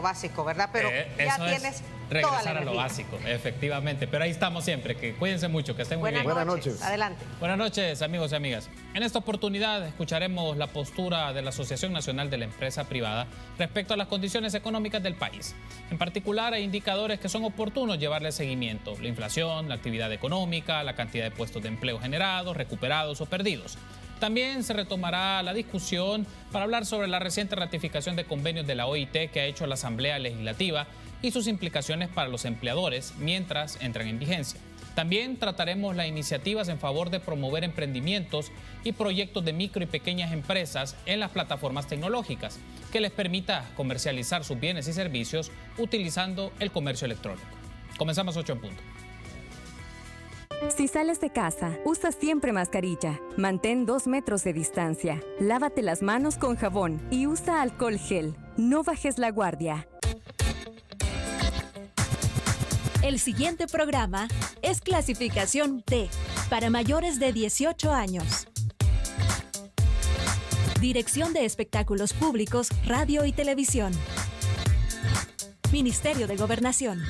básico, ¿verdad? Pero ya tienes toda la energía. Regresar a lo básico, efectivamente. Pero ahí estamos siempre, que cuídense mucho, que estén muy bien. Buenas noches. Adelante. Buenas noches, amigos y amigas. En esta oportunidad escucharemos la postura de la Asociación Nacional de la Empresa Privada respecto a las condiciones económicas del país. En particular, hay indicadores que son oportunos llevarle seguimiento: la inflación, la actividad económica, la cantidad de puestos de empleo generados, recuperados o perdidos. También se retomará la discusión para hablar sobre la reciente ratificación de convenios de la OIT que ha hecho la Asamblea Legislativa y sus implicaciones para los empleadores mientras entran en vigencia. También trataremos las iniciativas en favor de promover emprendimientos y proyectos de micro y pequeñas empresas en las plataformas tecnológicas que les permita comercializar sus bienes y servicios utilizando el comercio electrónico. Comenzamos 8 en punto. Si sales de casa, usa siempre mascarilla. Mantén 2 metros de distancia. Lávate las manos con jabón y usa alcohol gel. No bajes la guardia. El siguiente programa es clasificación D, para mayores de 18 años. Dirección de Espectáculos Públicos, Radio y Televisión. Ministerio de Gobernación.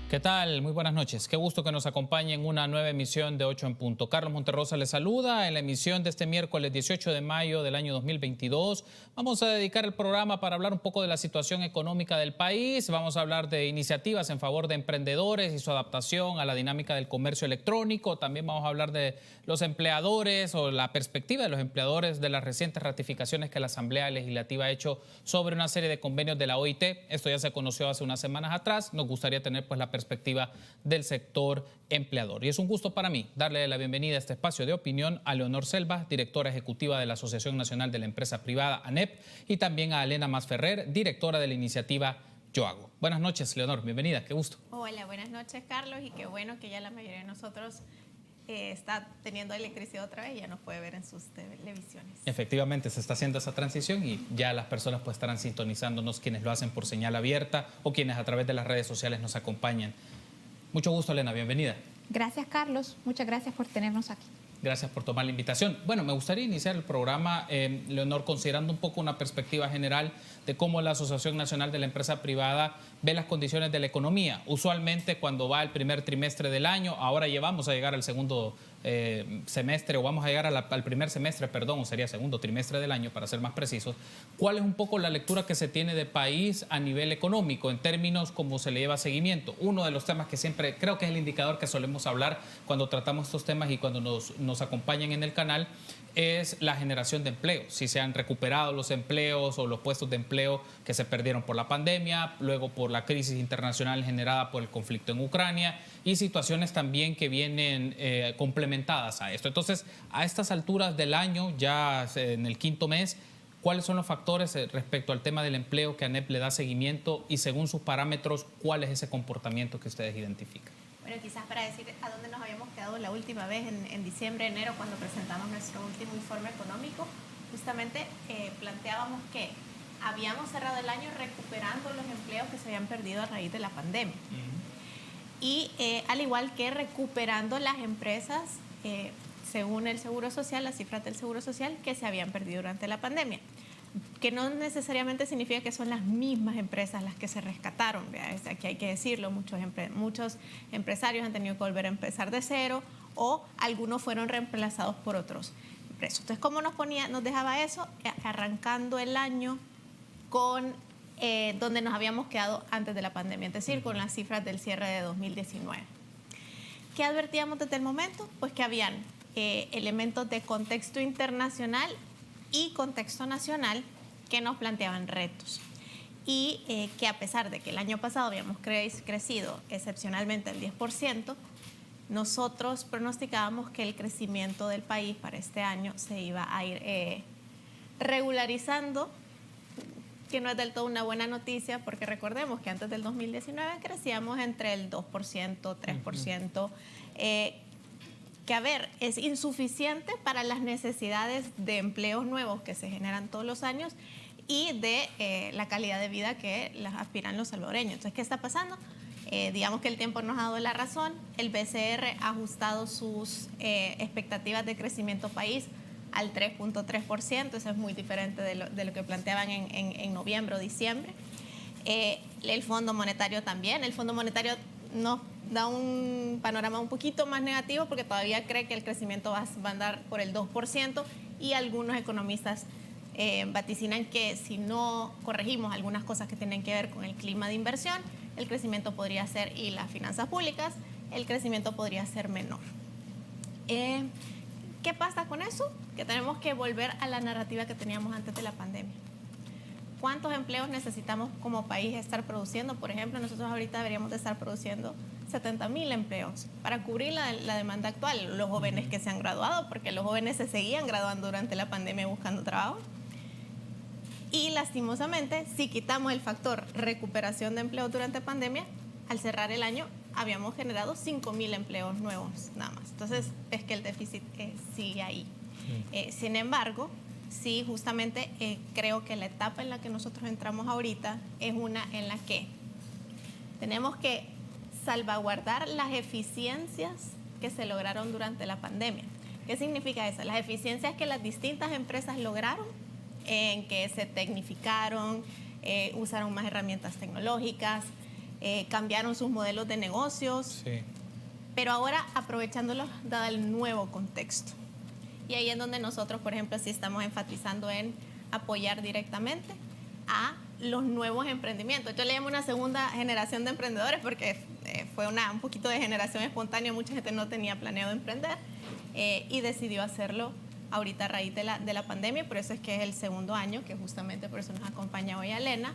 ¿Qué tal? Muy buenas noches. Qué gusto que nos acompañe en una nueva emisión de 8 en punto. Carlos Monterrosa les saluda en la emisión de este miércoles 18 de mayo del año 2022. Vamos a dedicar el programa para hablar un poco de la situación económica del país. Vamos a hablar de iniciativas en favor de emprendedores y su adaptación a la dinámica del comercio electrónico. También vamos a hablar de los empleadores o la perspectiva de los empleadores de las recientes ratificaciones que la Asamblea Legislativa ha hecho sobre una serie de convenios de la OIT. Esto ya se conoció hace unas semanas atrás. Nos gustaría tener pues la perspectiva del sector empleador. Y es un gusto para mí darle la bienvenida a este espacio de opinión a Leonor Selva, directora ejecutiva de la Asociación Nacional de la Empresa Privada, ANEP, y también a Elena Masferrer, directora de la iniciativa Yo Hago. Buenas noches, Leonor, bienvenida, qué gusto. Hola, buenas noches, Carlos, y qué bueno que ya la mayoría de nosotros está teniendo electricidad otra vez y ya nos puede ver en sus televisiones. Efectivamente, se está haciendo esa transición y ya las personas pues estarán sintonizándonos, quienes lo hacen por señal abierta o quienes a través de las redes sociales nos acompañan. Mucho gusto, Elena, bienvenida. Gracias, Carlos. Muchas gracias por tenernos aquí. Gracias por tomar la invitación. Bueno, me gustaría iniciar el programa, Leonor, considerando un poco una perspectiva general de cómo la Asociación Nacional de la Empresa Privada ve las condiciones de la economía. Usualmente cuando va el primer trimestre del año, ahora ya vamos a llegar al segundo semestre, o vamos a llegar al primer semestre, perdón, o sería segundo trimestre del año, para ser más precisos. ¿Cuál es un poco la lectura que se tiene de país a nivel económico, en términos como se le lleva seguimiento? Uno de los temas que siempre creo que es el indicador que solemos hablar cuando tratamos estos temas y cuando nos acompañan en el canal es la generación de empleo, si se han recuperado los empleos o los puestos de empleo que se perdieron por la pandemia, luego por la crisis internacional generada por el conflicto en Ucrania y situaciones también que vienen complementadas a esto. Entonces, a estas alturas del año, ya en el quinto mes, ¿cuáles son los factores respecto al tema del empleo que ANEP le da seguimiento y según sus parámetros, cuál es ese comportamiento que ustedes identifican? Bueno, quizás para decir a dónde nos habíamos quedado la última vez, en diciembre, enero, cuando presentamos nuestro último informe económico, justamente planteábamos que habíamos cerrado el año recuperando los empleos que se habían perdido a raíz de la pandemia. Y al igual que recuperando las empresas, según el Seguro Social, las cifras del Seguro Social, que se habían perdido durante la pandemia. Que no necesariamente significa que son las mismas empresas las que se rescataron. Aquí hay que decirlo, muchos empresarios han tenido que volver a empezar de cero o algunos fueron reemplazados por otros empresas. Entonces, ¿cómo nos dejaba eso? Arrancando el año con donde nos habíamos quedado antes de la pandemia, es decir, con las cifras del cierre de 2019. ¿Qué advertíamos desde el momento? Pues que habían elementos de contexto internacional y contexto nacional que nos planteaban retos. Y que a pesar de que el año pasado habíamos crecido excepcionalmente el 10%, nosotros pronosticábamos que el crecimiento del país para este año se iba a ir regularizando, que no es del todo una buena noticia, porque recordemos que antes del 2019 crecíamos entre el 2%, 3%, que a ver, es insuficiente para las necesidades de empleos nuevos que se generan todos los años y de la calidad de vida que las aspiran los salvadoreños. Entonces, ¿qué está pasando? Digamos que el tiempo nos ha dado la razón. El BCR ha ajustado sus expectativas de crecimiento país al 3.3%. Eso es muy diferente de lo que planteaban en noviembre o diciembre. El Fondo Monetario también. El Fondo Monetario nos da un panorama un poquito más negativo porque todavía cree que el crecimiento va a andar por el 2% y algunos economistas vaticinan que si no corregimos algunas cosas que tienen que ver con el clima de inversión, el crecimiento podría ser, y las finanzas públicas, el crecimiento podría ser menor. ¿Qué pasa con eso? Que tenemos que volver a la narrativa que teníamos antes de la pandemia. ¿Cuántos empleos necesitamos como país estar produciendo? Por ejemplo, nosotros ahorita deberíamos de estar produciendo 70,000 empleos para cubrir la demanda actual. Los jóvenes que se han graduado, porque los jóvenes se seguían graduando durante la pandemia buscando trabajo. Y lastimosamente, si quitamos el factor recuperación de empleo durante pandemia, al cerrar el año habíamos generado 5,000 empleos nuevos nada más. Entonces, es que el déficit sigue ahí. Sin embargo, sí, justamente creo que la etapa en la que nosotros entramos ahorita es una en la que tenemos que salvaguardar las eficiencias que se lograron durante la pandemia. ¿Qué significa eso? Las eficiencias que las distintas empresas lograron, en que se tecnificaron, usaron más herramientas tecnológicas, cambiaron sus modelos de negocios, sí, pero ahora aprovechándolos dado el nuevo contexto. Y ahí es donde nosotros, por ejemplo, sí estamos enfatizando en apoyar directamente a los nuevos emprendimientos. Yo le llamo una segunda generación de emprendedores porque fue un poquito de generación espontánea, mucha gente no tenía planeado emprender y decidió hacerlo ahorita a raíz de la pandemia, por eso es que es el segundo año, que justamente por eso nos acompaña hoy Elena,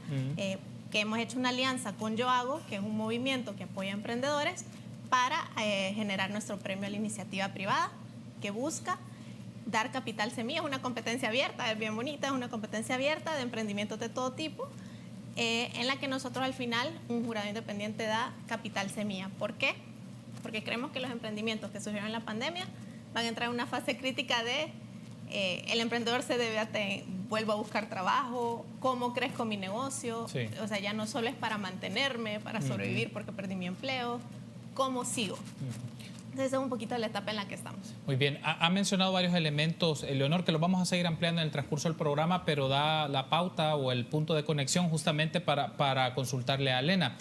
que hemos hecho una alianza con Yo Hago, que es un movimiento que apoya a emprendedores, para generar nuestro premio a la iniciativa privada, que busca dar capital semilla. Es una competencia abierta, es bien bonita, es una competencia abierta de emprendimientos de todo tipo, en la que nosotros al final, un jurado independiente da capital semilla. ¿Por qué? Porque creemos que los emprendimientos que surgieron en la pandemia van a entrar en una fase crítica de el emprendedor vuelvo a buscar trabajo, cómo crezco mi negocio, sí, o sea, ya no solo es para mantenerme, para sobrevivir porque perdí mi empleo, ¿cómo sigo? Entonces, esa es un poquito la etapa en la que estamos. Muy bien. Ha mencionado varios elementos, Leonor, que los vamos a seguir ampliando en el transcurso del programa, pero da la pauta o el punto de conexión justamente para consultarle a Elena.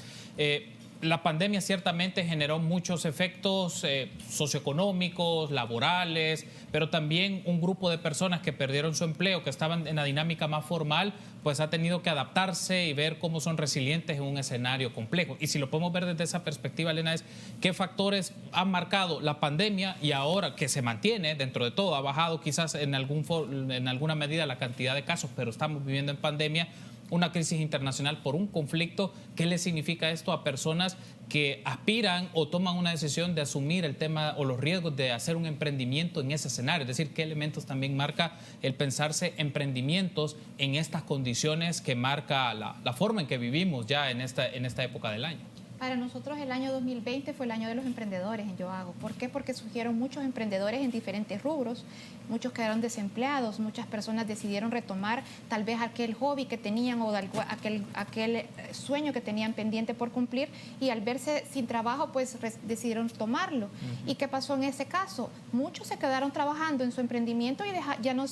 La pandemia ciertamente generó muchos efectos socioeconómicos, laborales, pero también un grupo de personas que perdieron su empleo, que estaban en la dinámica más formal, pues ha tenido que adaptarse y ver cómo son resilientes en un escenario complejo. Y si lo podemos ver desde esa perspectiva, Elena, es qué factores han marcado la pandemia y ahora que se mantiene dentro de todo, ha bajado quizás en alguna medida la cantidad de casos, pero estamos viviendo en pandemia, una crisis internacional por un conflicto. ¿Qué le significa esto a personas que aspiran o toman una decisión de asumir el tema o los riesgos de hacer un emprendimiento en ese escenario? Es decir, ¿qué elementos también marca el pensarse emprendimientos en estas condiciones que marca la forma en que vivimos ya en esta época del año? Para nosotros el año 2020 fue el año de los emprendedores en Yo Hago. ¿Por qué? Porque surgieron muchos emprendedores en diferentes rubros, muchos quedaron desempleados, muchas personas decidieron retomar tal vez aquel hobby que tenían o aquel sueño que tenían pendiente por cumplir, y al verse sin trabajo pues decidieron tomarlo. ¿Y qué pasó en ese caso? Muchos se quedaron trabajando en su emprendimiento y ya no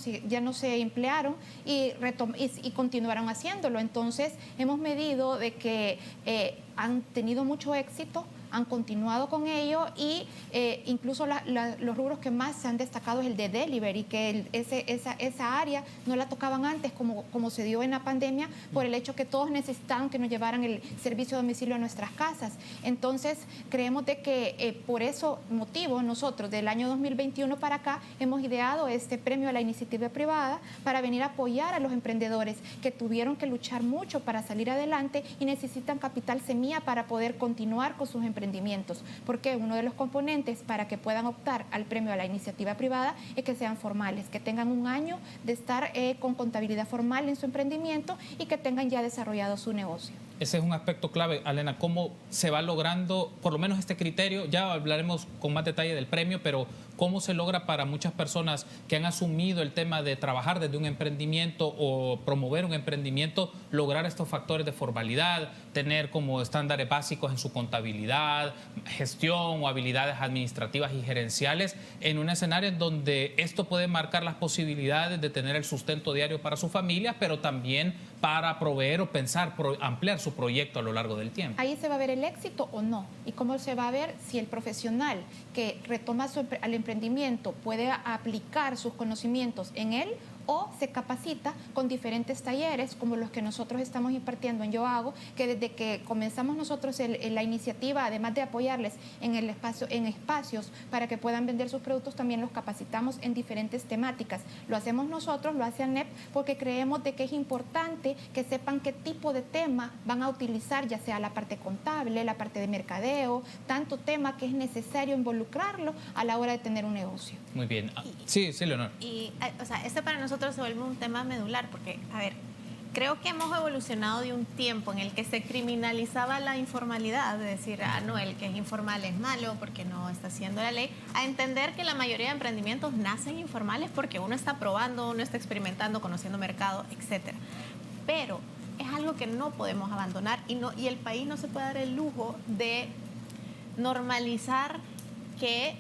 se emplearon y continuaron haciéndolo. Entonces hemos medido de que han tenido mucho éxito han continuado con ello y incluso los rubros que más se han destacado es el de delivery, que esa área no la tocaban antes como se dio en la pandemia por el hecho que todos necesitaban que nos llevaran el servicio de domicilio a nuestras casas. Entonces, creemos de que por eso motivo nosotros del año 2021 para acá hemos ideado este premio a la iniciativa privada para venir a apoyar a los emprendedores que tuvieron que luchar mucho para salir adelante y necesitan capital semilla para poder continuar con sus emprendimientos. Porque uno de los componentes para que puedan optar al premio a la iniciativa privada es que sean formales, que tengan un año de estar con contabilidad formal en su emprendimiento y que tengan ya desarrollado su negocio. Ese es un aspecto clave, Alena, cómo se va logrando, por lo menos este criterio, ya hablaremos con más detalle del premio, pero cómo se logra para muchas personas que han asumido el tema de trabajar desde un emprendimiento o promover un emprendimiento, lograr estos factores de formalidad, tener como estándares básicos en su contabilidad, gestión o habilidades administrativas y gerenciales en un escenario en donde esto puede marcar las posibilidades de tener el sustento diario para su familia, pero también para proveer o pensar, ampliar su proyecto a lo largo del tiempo. Ahí se va a ver el éxito o no, y cómo se va a ver si el profesional que retoma al emprendimiento puede aplicar sus conocimientos en él o se capacita con diferentes talleres como los que nosotros estamos impartiendo en Yo Hago, que desde que comenzamos nosotros la iniciativa, además de apoyarles en espacios para que puedan vender sus productos, también los capacitamos en diferentes temáticas. Lo hacemos nosotros, lo hace ANEP, porque creemos de que es importante que sepan qué tipo de tema van a utilizar, ya sea la parte contable, la parte de mercadeo, tanto tema que es necesario involucrarlo a la hora de tener un negocio. Muy bien. Sí, Leonor. Y, o sea, este para nosotros se vuelve un tema medular porque, a ver, creo que hemos evolucionado de un tiempo en el que se criminalizaba la informalidad, de decir, no, el que es informal es malo porque no está haciendo la ley, a entender que la mayoría de emprendimientos nacen informales porque uno está probando, uno está experimentando, conociendo mercado, etcétera. Pero es algo que no podemos abandonar y el país no se puede dar el lujo de normalizar que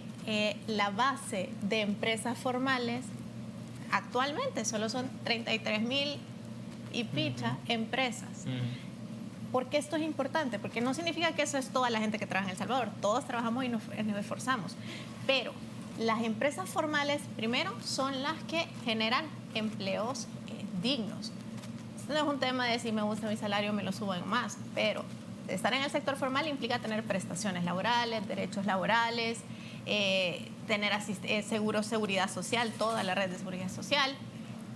la base de empresas formales actualmente solo son 33,000 y picha empresas. ¿Por qué esto es importante? Porque no significa que eso es toda la gente que trabaja en El Salvador. Todos trabajamos y nos esforzamos. Pero las empresas formales, primero, son las que generan empleos dignos. Esto no es un tema de si me gusta mi salario, me lo suben más. Pero estar en el sector formal implica tener prestaciones laborales, derechos laborales, tener seguridad social, toda la red de seguridad social.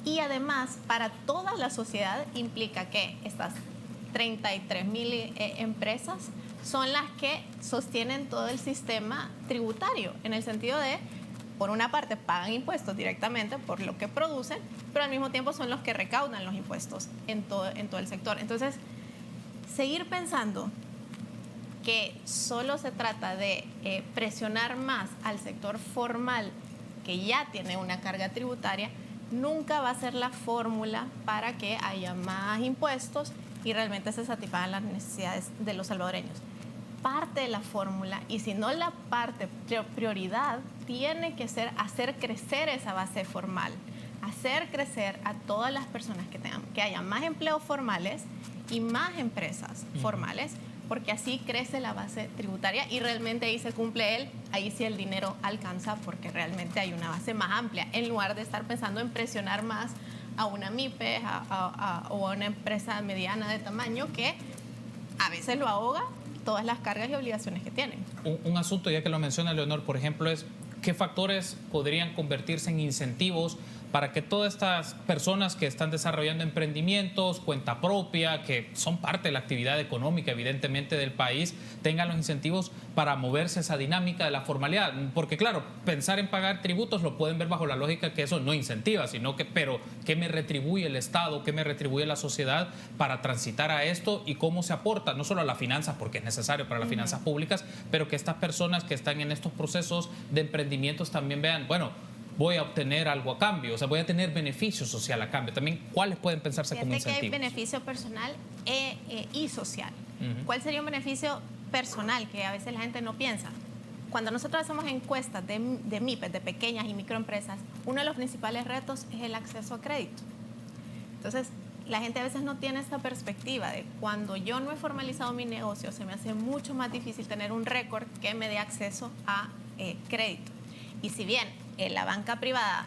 Y además, para toda la sociedad implica que estas 33,000 empresas son las que sostienen todo el sistema tributario, en el sentido de, por una parte, pagan impuestos directamente por lo que producen, pero al mismo tiempo son los que recaudan los impuestos en todo el sector. Entonces, seguir pensando que solo se trata de presionar más al sector formal, que ya tiene una carga tributaria, nunca va a ser la fórmula para que haya más impuestos y realmente se satisfagan las necesidades de los salvadoreños. Parte de la fórmula, y si no la parte prioridad, tiene que ser hacer crecer esa base formal, hacer crecer a todas las personas que haya más empleos formales y más empresas formales, porque así crece la base tributaria y realmente ahí se cumple ahí sí el dinero alcanza, porque realmente hay una base más amplia, en lugar de estar pensando en presionar más a una MIPE o a una empresa mediana de tamaño que a veces lo ahoga todas las cargas y obligaciones que tienen. Un asunto, ya que lo menciona Leonor, por ejemplo, es qué factores podrían convertirse en incentivos para que todas estas personas que están desarrollando emprendimientos, cuenta propia, que son parte de la actividad económica evidentemente del país, tengan los incentivos para moverse esa dinámica de la formalidad. Porque claro, pensar en pagar tributos lo pueden ver bajo la lógica que eso no incentiva, sino que, pero ¿qué me retribuye el Estado, qué me retribuye la sociedad para transitar a esto y cómo se aporta, no solo a las finanzas, porque es necesario para las finanzas públicas, pero que estas personas que están en estos procesos de emprendimientos también vean, bueno, voy a obtener algo a cambio, o sea, voy a tener beneficio social a cambio. También, ¿cuáles pueden pensarse como incentivos? Que hay beneficio personal y social. ¿Cuál sería un beneficio personal que a veces la gente no piensa? Cuando nosotros hacemos encuestas de MIPES, de pequeñas y microempresas, uno de los principales retos es el acceso a crédito. Entonces, la gente a veces no tiene esta perspectiva de cuando yo no he formalizado mi negocio, se me hace mucho más difícil tener un récord que me dé acceso a crédito. Y si bien la banca privada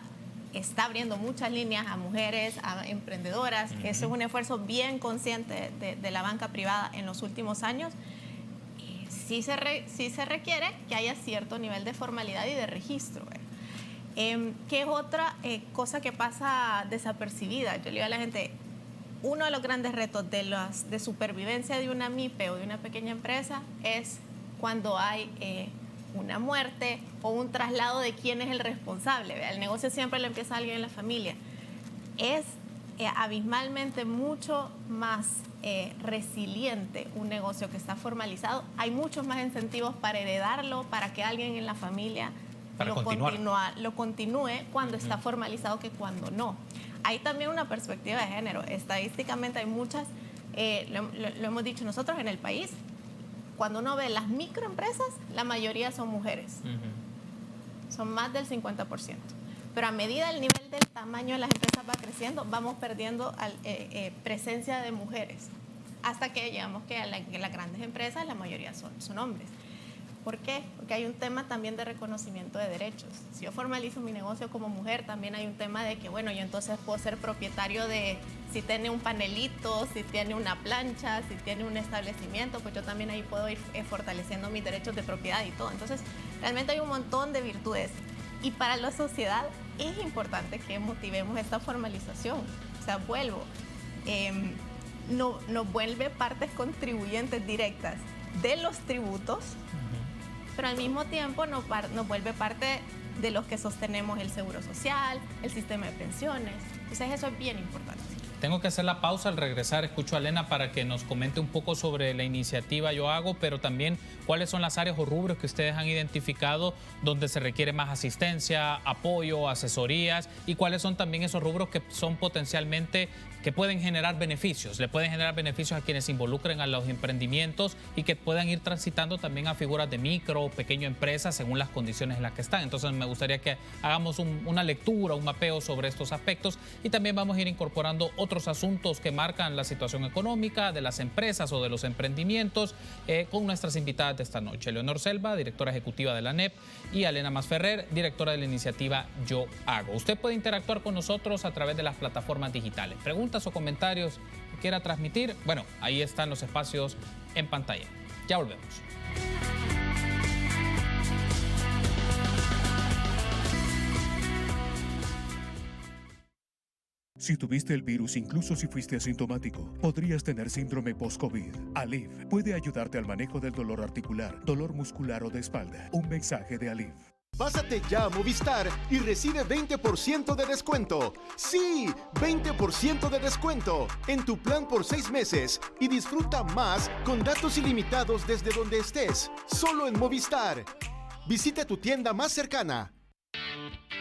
está abriendo muchas líneas a mujeres, a emprendedoras, eso es un esfuerzo bien consciente de la banca privada en los últimos años, sí se requiere que haya cierto nivel de formalidad y de registro. ¿Qué es otra cosa que pasa desapercibida? Yo le digo a la gente, uno de los grandes retos de supervivencia de una MIPE o de una pequeña empresa es cuando hay una muerte o un traslado de quién es el responsable. El negocio siempre le empieza a alguien en la familia. Es abismalmente mucho más resiliente un negocio que está formalizado. Hay muchos más incentivos para heredarlo, para que alguien en la familia lo continúe cuando está formalizado que cuando no. Hay también una perspectiva de género. Estadísticamente hay muchas, lo hemos dicho nosotros en el país, cuando uno ve las microempresas, la mayoría son mujeres. Son más del 50%. Pero a medida el nivel del tamaño de las empresas va creciendo, vamos perdiendo presencia de mujeres. Hasta que llegamos que a las grandes empresas la mayoría son hombres. ¿Por qué? Porque hay un tema también de reconocimiento de derechos. Si yo formalizo mi negocio como mujer, también hay un tema de que, bueno, yo entonces puedo ser propietario de si tiene un panelito, si tiene una plancha, si tiene un establecimiento, pues yo también ahí puedo ir fortaleciendo mis derechos de propiedad y todo. Entonces, realmente hay un montón de virtudes. Y para la sociedad es importante que motivemos esta formalización. O sea, nos vuelve partes contribuyentes directas de los tributos, pero al mismo tiempo nos vuelve parte de los que sostenemos el seguro social, el sistema de pensiones. Entonces eso es bien importante. Tengo que hacer la pausa. Al regresar escucho a Elena para que nos comente un poco sobre la iniciativa Yo Hago, pero también cuáles son las áreas o rubros que ustedes han identificado donde se requiere más asistencia, apoyo, asesorías, y cuáles son también esos rubros que son potencialmente que pueden generar beneficios, le pueden generar beneficios a quienes se involucren a los emprendimientos y que puedan ir transitando también a figuras de micro o pequeño empresas según las condiciones en las que están. Entonces me gustaría que hagamos una lectura, un mapeo sobre estos aspectos, y también vamos a ir incorporando otros asuntos que marcan la situación económica de las empresas o de los emprendimientos con nuestras invitadas de esta noche. Leonor Selva, directora ejecutiva de la ANEP, y Elena Masferrer, directora de la iniciativa Yo Hago. Usted puede interactuar con nosotros a través de las plataformas digitales. Preguntas o comentarios que quiera transmitir, bueno, ahí están los espacios en pantalla. Ya volvemos. Si tuviste el virus, incluso si fuiste asintomático, podrías tener síndrome post-COVID. Aleve puede ayudarte al manejo del dolor articular, dolor muscular o de espalda. Un mensaje de Aleve. Pásate ya a Movistar y recibe 20% de descuento. ¡Sí! 20% de descuento en tu plan por 6 meses y disfruta más con datos ilimitados desde donde estés. Solo en Movistar. Visita tu tienda más cercana.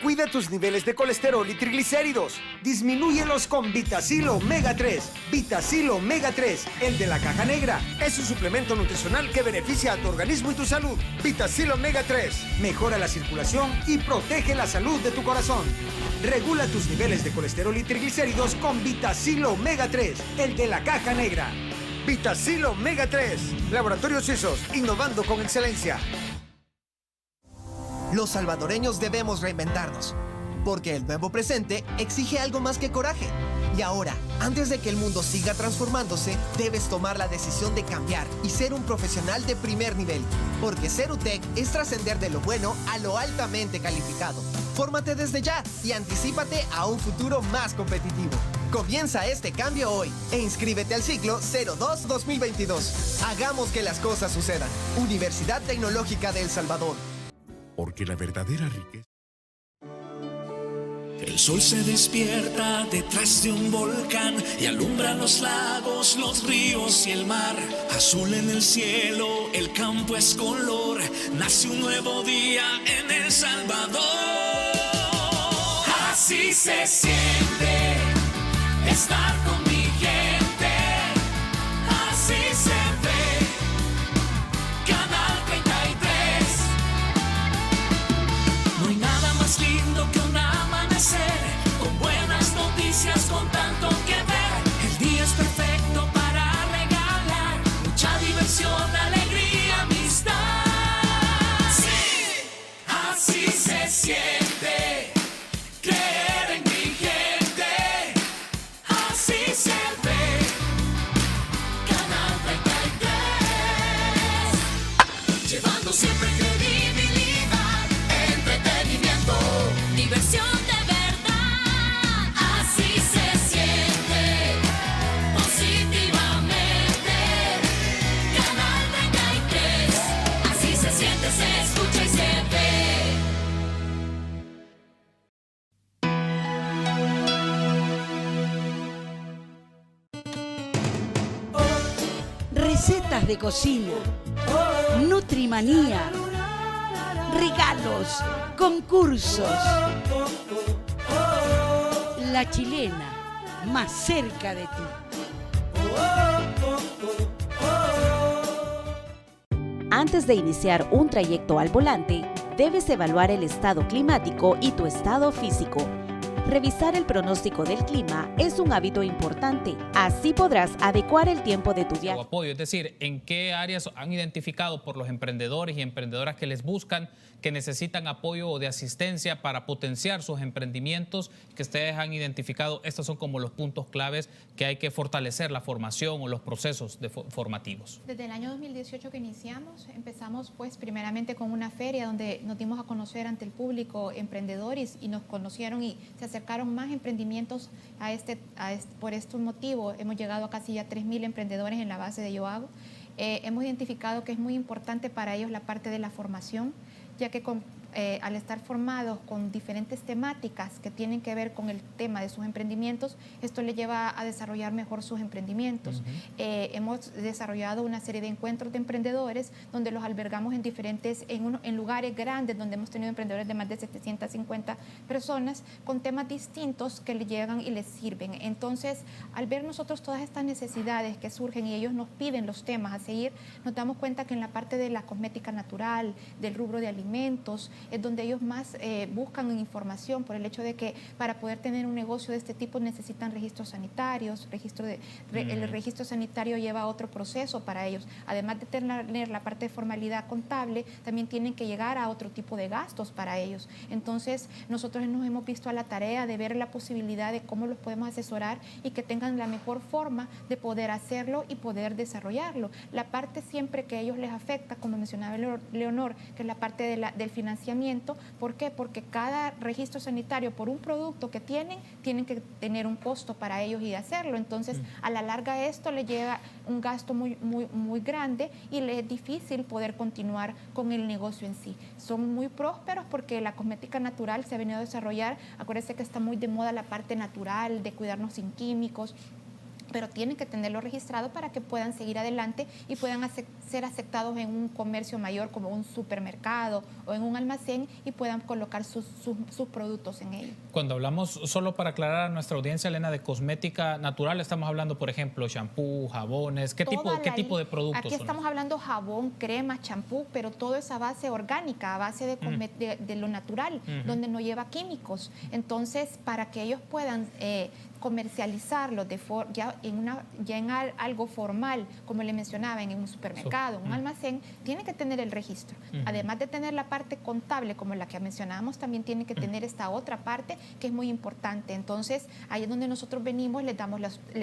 Cuida tus niveles de colesterol y triglicéridos. Disminúyelos con Vitacil Omega 3. Vitacil Omega 3, el de la caja negra. Es un suplemento nutricional que beneficia a tu organismo y tu salud. Vitacil Omega 3 mejora la circulación y protege la salud de tu corazón. Regula tus niveles de colesterol y triglicéridos con Vitacil Omega 3, el de la caja negra. Vitacil Omega 3. Laboratorios Suizos, innovando con excelencia. Los salvadoreños debemos reinventarnos, porque el nuevo presente exige algo más que coraje. Y ahora, antes de que el mundo siga transformándose, debes tomar la decisión de cambiar y ser un profesional de primer nivel, porque ser UTEC es trascender de lo bueno a lo altamente calificado. Fórmate desde ya y anticípate a un futuro más competitivo. Comienza este cambio hoy e inscríbete al ciclo 02-2022. Hagamos que las cosas sucedan. Universidad Tecnológica de El Salvador. Porque la verdadera riqueza... El sol se despierta detrás de un volcán y alumbra los lagos, los ríos y el mar. Azul en el cielo, el campo es color, nace un nuevo día en El Salvador. Así se siente estar con mi gente, así se ve. Canal 33. No hay nada más lindo que un amanecer con buenas noticias, con tanto que ver. recetas de cocina, Nutrimanía, regalos, concursos. La Chilena, más cerca de ti. Antes de iniciar un trayecto al volante, debes evaluar el estado climático y tu estado físico. Revisar el pronóstico del clima es un hábito importante. Así podrás adecuar el tiempo de tu viaje. Apoyo, es decir, ¿en qué áreas han identificado por los emprendedores y emprendedoras que les buscan, que necesitan apoyo o de asistencia para potenciar sus emprendimientos, que ustedes han identificado? Estos son como los puntos claves que hay que fortalecer la formación o los procesos formativos. Desde el año 2018 que iniciamos, empezamos pues primeramente con una feria donde nos dimos a conocer ante el público emprendedores y nos conocieron y se acercaron más emprendimientos por este motivo. Hemos llegado a casi ya 3.000 emprendedores en la base de Yo Hago. Hemos identificado que es muy importante para ellos la parte de la formación, ya que al estar formados con diferentes temáticas que tienen que ver con el tema de sus emprendimientos, esto les lleva a desarrollar mejor sus emprendimientos. Hemos desarrollado una serie de encuentros de emprendedores donde los albergamos en lugares grandes, donde hemos tenido emprendedores de más de 750 personas con temas distintos que les llegan y les sirven. Entonces, al ver nosotros todas estas necesidades que surgen y ellos nos piden los temas a seguir, nos damos cuenta que en la parte de la cosmética natural, del rubro de alimentos, es donde ellos más buscan información, por el hecho de que para poder tener un negocio de este tipo necesitan registros sanitarios. El registro sanitario lleva otro proceso para ellos. Además de tener la parte de formalidad contable, también tienen que llegar a otro tipo de gastos para ellos. Entonces, nosotros nos hemos visto a la tarea de ver la posibilidad de cómo los podemos asesorar y que tengan la mejor forma de poder hacerlo y poder desarrollarlo. La parte siempre que a ellos les afecta, como mencionaba Leonor, que es la parte del financiamiento. ¿Por qué? Porque cada registro sanitario por un producto que tienen que tener un costo para ellos y hacerlo. Entonces, a la larga esto les lleva un gasto muy grande y les es difícil poder continuar con el negocio en sí. Son muy prósperos porque la cosmética natural se ha venido a desarrollar. Acuérdense que está muy de moda la parte natural, de cuidarnos sin químicos, pero tienen que tenerlo registrado para que puedan seguir adelante y puedan ser aceptados en un comercio mayor como un supermercado o en un almacén y puedan colocar sus productos en ello. Cuando hablamos, solo para aclarar a nuestra audiencia, Elena, de cosmética natural, estamos hablando, por ejemplo, shampoo, jabones, ¿qué tipo de productos Aquí estamos hablando jabón, crema, champú, pero todo es a base orgánica, a base de lo natural, donde no lleva químicos. Entonces, para que ellos puedan comercializarlo ya en algo formal, como le mencionaba, en un supermercado, un almacén, tiene que tener el registro. Además de tener la parte contable, como la que mencionábamos, también tiene que tener esta otra parte que es muy importante. Entonces, ahí es donde nosotros venimos, les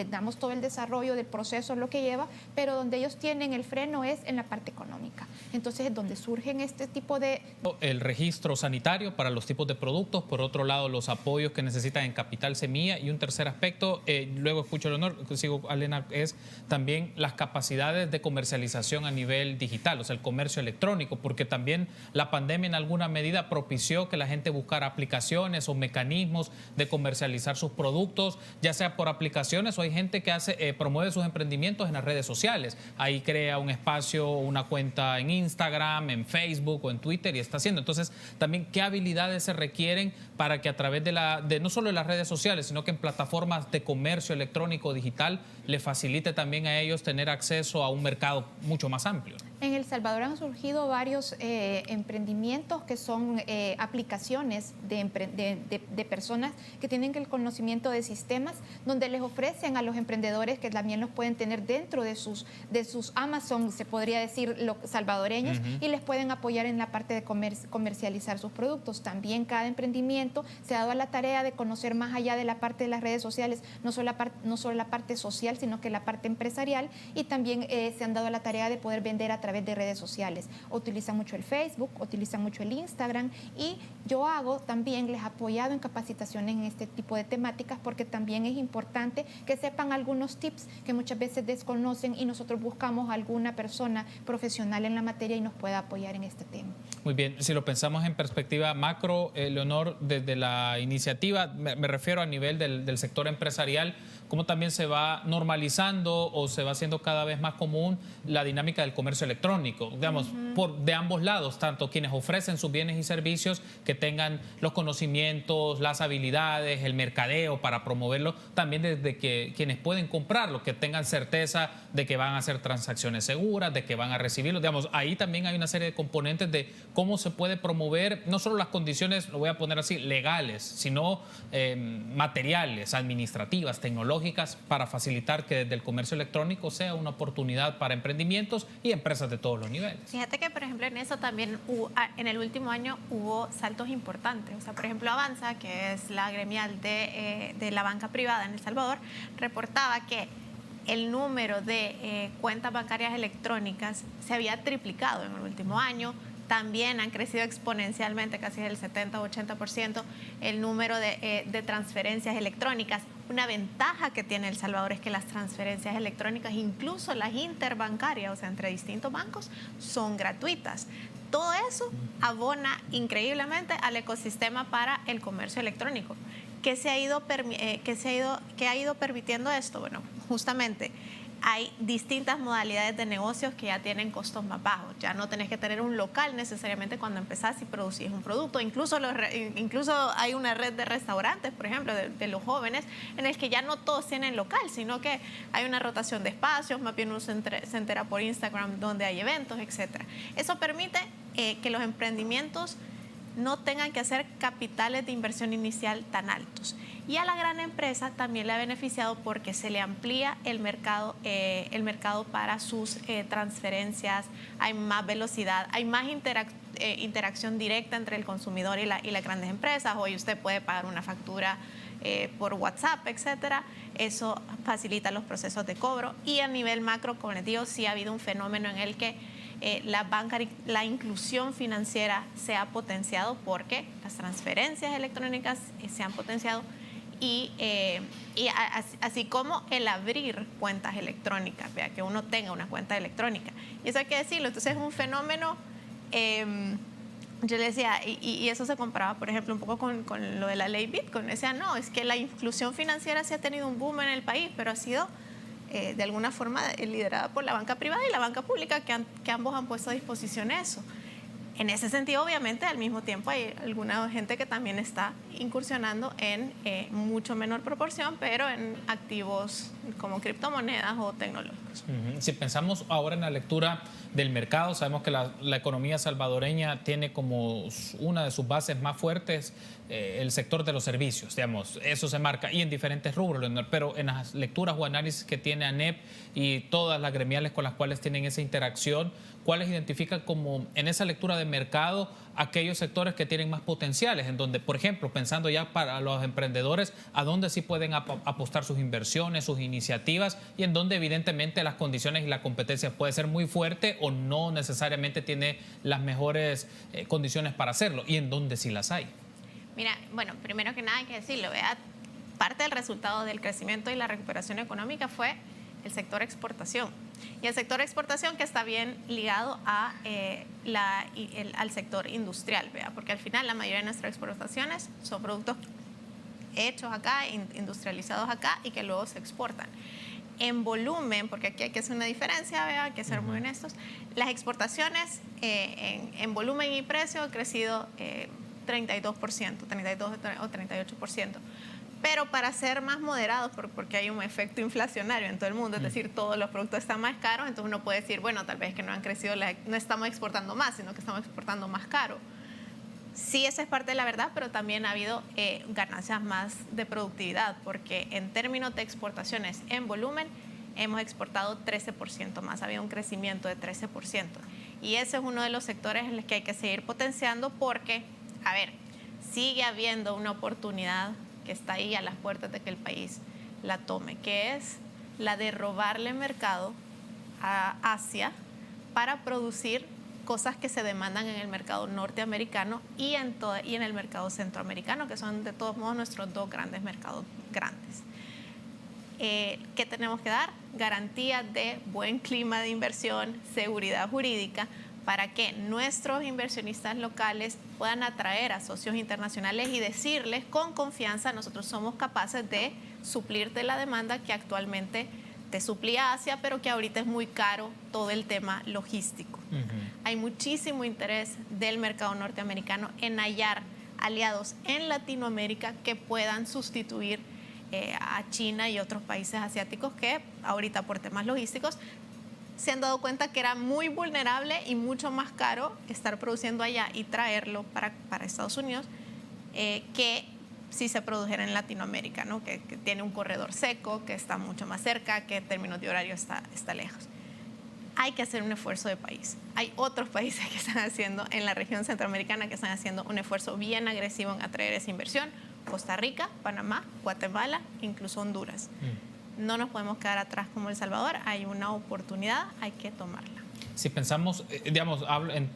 damos todo el desarrollo del proceso, lo que lleva, pero donde ellos tienen el freno es en la parte económica. Entonces, es donde surgen este tipo de... El registro sanitario para los tipos de productos, por otro lado, los apoyos que necesitan en capital semilla, y un tercer aspecto, luego escucho el honor, sigo Elena, es también las capacidades de comercialización a nivel digital, o sea, el comercio electrónico, porque también la pandemia en alguna medida propició que la gente buscara aplicaciones o mecanismos de comercializar sus productos, ya sea por aplicaciones o hay gente que promueve sus emprendimientos en las redes sociales. Ahí crea un espacio, una cuenta en Instagram, en Facebook o en Twitter y está haciendo. Entonces, también, ¿qué habilidades se requieren para que a través de no solo de las redes sociales, sino que en plataformas de comercio electrónico digital le facilite también a ellos tener acceso a un mercado mucho más amplio? En El Salvador han surgido varios emprendimientos que son aplicaciones de personas que tienen el conocimiento de sistemas, donde les ofrecen a los emprendedores que también los pueden tener dentro de sus Amazon, se podría decir, los salvadoreños, y les pueden apoyar en la parte de comercializar sus productos. También cada emprendimiento se ha dado a la tarea de conocer más allá de la parte de las redes sociales, no solo la parte social, sino que la parte empresarial, y también se han dado a la tarea de poder vender a través través de redes sociales. Utilizan mucho el Facebook, utilizan mucho el Instagram, y YoHago también les ha apoyado en capacitaciones en este tipo de temáticas, porque también es importante que sepan algunos tips que muchas veces desconocen, y nosotros buscamos a alguna persona profesional en la materia y nos pueda apoyar en este tema. Muy bien, si lo pensamos en perspectiva macro, Leonor, desde la iniciativa, me refiero a nivel del sector empresarial, ¿cómo también se va normalizando o se va haciendo cada vez más común la dinámica del comercio electrónico? Digamos, de ambos lados, tanto quienes ofrecen sus bienes y servicios, que tengan los conocimientos, las habilidades, el mercadeo para promoverlo, también desde que quienes pueden comprarlo, que tengan certeza de que van a hacer transacciones seguras, de que van a recibirlo. Digamos, ahí también hay una serie de componentes de cómo se puede promover no solo las condiciones, lo voy a poner así, legales, sino materiales, administrativas, tecnológicas, para facilitar que desde el comercio electrónico sea una oportunidad para emprendimientos y empresas de todos los niveles. Fíjate que, por ejemplo, en eso también en el último año hubo saltos importantes. O sea, por ejemplo, Avanza, que es la gremial de la banca privada en El Salvador, reportaba que el número de cuentas bancarias electrónicas se había triplicado en el último año. También han crecido exponencialmente, casi del 70 o 80%, el número de transferencias electrónicas. Una ventaja que tiene El Salvador es que las transferencias electrónicas, incluso las interbancarias, o sea, entre distintos bancos, son gratuitas. Todo eso abona increíblemente al ecosistema para el comercio electrónico. ¿Qué ha ido permitiendo esto? Bueno, justamente hay distintas modalidades de negocios que ya tienen costos más bajos. Ya no tenés que tener un local necesariamente cuando empezás y producís un producto. Incluso hay una red de restaurantes, por ejemplo, de los jóvenes, en el que ya no todos tienen local, sino que hay una rotación de espacios, más bien uno se entera por Instagram donde hay eventos, etc. Eso permite que los emprendimientos no tengan que hacer capitales de inversión inicial tan altos. Y a la gran empresa también le ha beneficiado porque se le amplía el mercado para sus transferencias, hay más velocidad, hay más interacción directa entre el consumidor y las grandes empresas. Hoy usted puede pagar una factura por WhatsApp, etcétera. Eso facilita los procesos de cobro. Y a nivel macro, como les digo, sí ha habido un fenómeno en el que la inclusión financiera se ha potenciado porque las transferencias electrónicas se han potenciado y así como el abrir cuentas electrónicas, que uno tenga una cuenta electrónica. Y eso hay que decirlo. Entonces es un fenómeno, yo le decía, y eso se comparaba, por ejemplo, un poco con lo de la ley Bitcoin. Decía, no, es que la inclusión financiera sí ha tenido un boom en el país, pero ha sido de alguna forma liderada por la banca privada y la banca pública, que ambos han puesto a disposición eso. En ese sentido, obviamente, al mismo tiempo hay alguna gente que también está incursionando en mucho menor proporción, pero en activos como criptomonedas o tecnológicos. Si pensamos ahora en la lectura del mercado, sabemos que la economía salvadoreña tiene como una de sus bases más fuertes el sector de los servicios, digamos, eso se marca, y en diferentes rubros, pero en las lecturas o análisis que tiene ANEP y todas las gremiales con las cuales tienen esa interacción, ¿cuáles identifican como en esa lectura de mercado aquellos sectores que tienen más potenciales, en donde, por ejemplo, pensando ya para los emprendedores, a dónde sí pueden apostar sus inversiones, sus iniciativas, y en donde evidentemente las condiciones y la competencia puede ser muy fuerte o no necesariamente tiene las mejores condiciones para hacerlo, y en donde sí las hay? Mira, bueno, primero que nada hay que decirlo, parte del resultado del crecimiento y la recuperación económica fue el sector exportación. Y el sector exportación que está bien ligado al sector industrial, porque al final la mayoría de nuestras exportaciones son productos hechos acá, industrializados acá y que luego se exportan. En volumen, porque aquí hay que hacer una diferencia, hay que ser muy honestos, las exportaciones en volumen y precio han crecido 32%, 32 o 38%. Pero para ser más moderados, porque hay un efecto inflacionario en todo el mundo, es decir, todos los productos están más caros, entonces uno puede decir, bueno, tal vez que no han crecido, no estamos exportando más, sino que estamos exportando más caro. Sí, esa es parte de la verdad, pero también ha habido ganancias más de productividad, porque en términos de exportaciones en volumen, hemos exportado 13% más, ha habido un crecimiento de 13%. Y ese es uno de los sectores en los que hay que seguir potenciando porque, a ver, sigue habiendo una oportunidad que está ahí a las puertas de que el país la tome, que es la de robarle mercado a Asia para producir cosas que se demandan en el mercado norteamericano y en el mercado centroamericano, que son de todos modos nuestros dos grandes mercados grandes. ¿Qué tenemos que dar? Garantía de buen clima de inversión, seguridad jurídica, para que nuestros inversionistas locales puedan atraer a socios internacionales y decirles con confianza: nosotros somos capaces de suplirte la demanda que actualmente te suplía Asia, pero que ahorita es muy caro todo el tema logístico. Hay muchísimo interés del mercado norteamericano en hallar aliados en Latinoamérica que puedan sustituir a China y otros países asiáticos que ahorita por temas logísticos se han dado cuenta que era muy vulnerable y mucho más caro estar produciendo allá y traerlo para Estados Unidos que si se produjera en Latinoamérica, ¿no? Que tiene un corredor seco, que está mucho más cerca, que en términos de horario está lejos. Hay que hacer un esfuerzo de país. Hay otros países que están haciendo en la región centroamericana que están haciendo un esfuerzo bien agresivo en atraer esa inversión. Costa Rica, Panamá, Guatemala, incluso Honduras. No nos podemos quedar atrás como El Salvador. Hay una oportunidad, hay que tomarla. Si pensamos, digamos,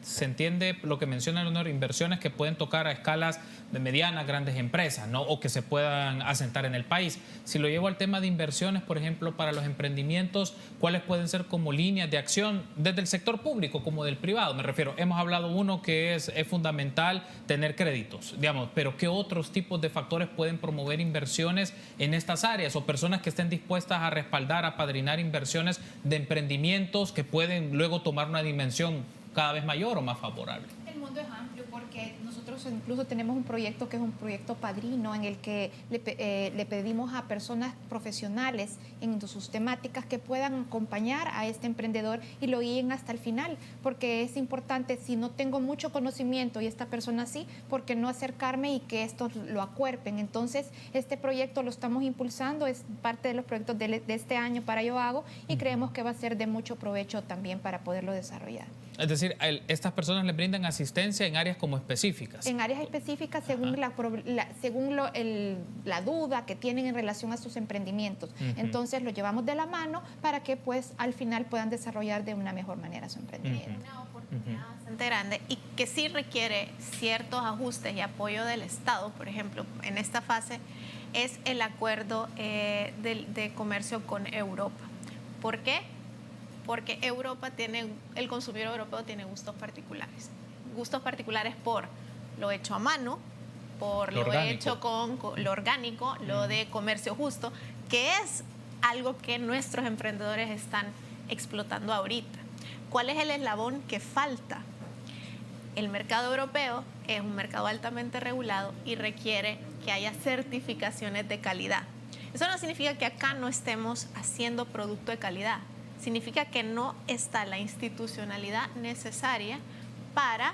se entiende lo que menciona Leonor, inversiones que pueden tocar a escalas de medianas, grandes empresas, ¿no? O que se puedan asentar en el país. Si lo llevo al tema de inversiones, por ejemplo, para los emprendimientos, ¿cuáles pueden ser como líneas de acción desde el sector público como del privado? Me refiero, hemos hablado uno que es fundamental tener créditos, digamos, pero ¿qué otros tipos de factores pueden promover inversiones en estas áreas o personas que estén dispuestas a respaldar, a padrinar inversiones de emprendimientos que pueden luego tomar una dimensión cada vez mayor o más favorable? El mundo es amplio porque nosotros incluso tenemos un proyecto que es un proyecto padrino en el que le pedimos a personas profesionales en sus temáticas que puedan acompañar a este emprendedor y lo guíen hasta el final, porque es importante, si no tengo mucho conocimiento y esta persona sí, ¿por qué no acercarme y que estos lo acuerpen? Entonces, este proyecto lo estamos impulsando, es parte de los proyectos de este año para Yo Hago y creemos que va a ser de mucho provecho también para poderlo desarrollar. Es decir, estas personas les brindan asistencia en áreas como específicas. En áreas específicas según la duda que tienen en relación a sus emprendimientos. Entonces lo llevamos de la mano para que pues al final puedan desarrollar de una mejor manera su emprendimiento. Una oportunidad bastante grande y que sí requiere ciertos ajustes y apoyo del Estado. Por ejemplo, en esta fase es el acuerdo de comercio con Europa. ¿Por qué? Porque el consumidor europeo tiene gustos particulares por lo hecho a mano, por lo hecho con lo orgánico, lo de comercio justo, que es algo que nuestros emprendedores están explotando ahorita. ¿Cuál es el eslabón que falta? El mercado europeo es un mercado altamente regulado y requiere que haya certificaciones de calidad. Eso no significa que acá no estemos haciendo producto de calidad. Significa que no está la institucionalidad necesaria para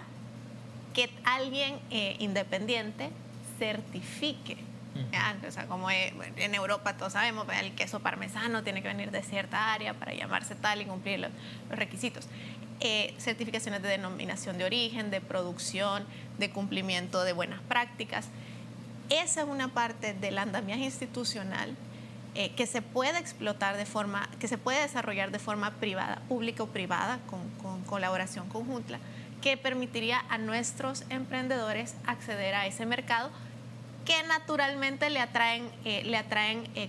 que alguien independiente certifique. O sea, como en Europa todos sabemos, el queso parmesano tiene que venir de cierta área para llamarse tal y cumplir los requisitos. Certificaciones de denominación de origen, de producción, de cumplimiento de buenas prácticas. Esa es una parte del andamiaje institucional que se puede explotar que se puede desarrollar de forma privada, pública o privada, con colaboración conjunta, que permitiría a nuestros emprendedores acceder a ese mercado que naturalmente le atraen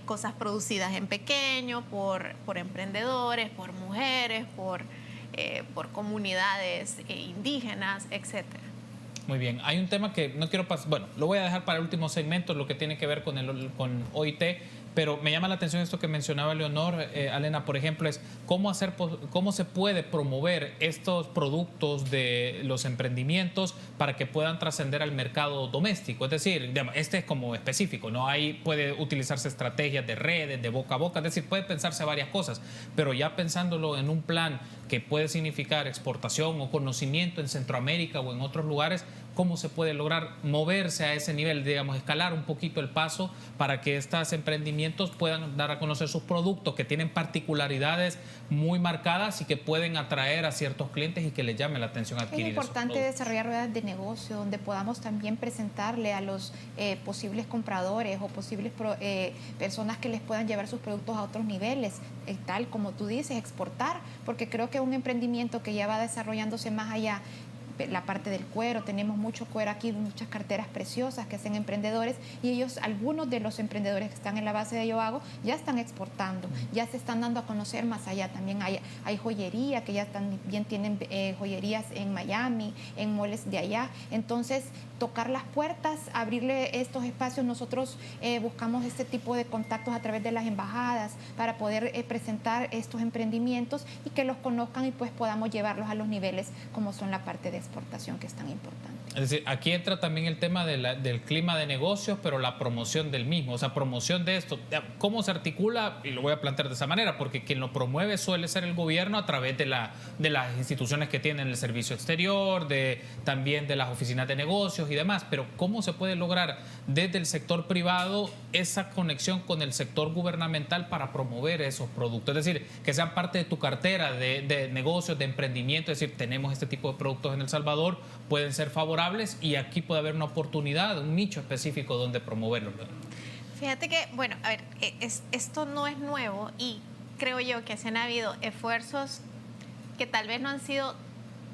cosas producidas en pequeño por emprendedores, por mujeres, por comunidades indígenas, etcétera. Muy bien, hay un tema que no quiero pasar, bueno, lo voy a dejar para el último segmento, lo que tiene que ver con OIT, pero me llama la atención esto que mencionaba Leonor, Alena, por ejemplo, es cómo se puede promover estos productos de los emprendimientos para que puedan trascender al mercado doméstico. Es decir, este es como específico, ¿no? Ahí puede utilizarse estrategias de redes, de boca a boca, es decir, puede pensarse varias cosas, pero ya pensándolo en un plan que puede significar exportación o conocimiento en Centroamérica o en otros lugares, ¿cómo se puede lograr moverse a ese nivel, digamos, escalar un poquito el paso para que estos emprendimientos puedan dar a conocer sus productos que tienen particularidades muy marcadas y que pueden atraer a ciertos clientes y que les llame la atención adquirir esos productos? Es importante desarrollar ruedas de negocio donde podamos también presentarle a los posibles compradores o posibles personas que les puedan llevar sus productos a otros niveles, tal como tú dices, exportar, porque creo que un emprendimiento que ya va desarrollándose más allá, la parte del cuero, tenemos mucho cuero aquí, muchas carteras preciosas que hacen emprendedores, y ellos, algunos de los emprendedores que están en la base de Yo Hago, ya están exportando, ya se están dando a conocer más allá. También hay joyería, que ya también tienen joyerías en Miami, en moles de allá. Entonces, tocar las puertas, abrirle estos espacios. Nosotros buscamos este tipo de contactos a través de las embajadas para poder presentar estos emprendimientos y que los conozcan y pues podamos llevarlos a los niveles como son la parte de exportación, que es tan importante. Es decir, aquí entra también el tema del clima de negocios, pero la promoción del mismo, o sea, promoción de esto. ¿Cómo se articula? Y lo voy a plantear de esa manera, porque quien lo promueve suele ser el gobierno a través de las instituciones que tienen el servicio exterior, también de las oficinas de negocios y demás, pero ¿cómo se puede lograr desde el sector privado esa conexión con el sector gubernamental para promover esos productos? Es decir, que sean parte de tu cartera de negocios, de emprendimiento, es decir, tenemos este tipo de productos en El Salvador, pueden ser favorables y aquí puede haber una oportunidad, un nicho específico donde promoverlo. Fíjate que, bueno, a ver, esto no es nuevo y creo yo que se han habido esfuerzos que tal vez no han sido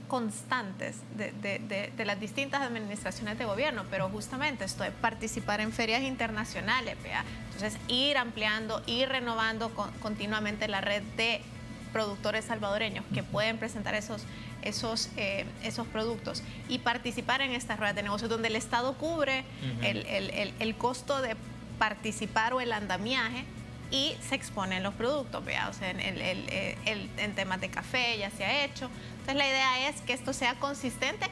constantes de las distintas administraciones de gobierno, pero justamente esto de participar en ferias internacionales, ¿vea? Entonces ir ampliando, ir renovando continuamente la red de productores salvadoreños que pueden presentar esos productos y participar en estas ruedas de negocios donde el Estado cubre el costo de participar o el andamiaje y se exponen los productos, ¿vea? O sea, en temas de café ya se ha hecho. Entonces la idea es que esto sea consistente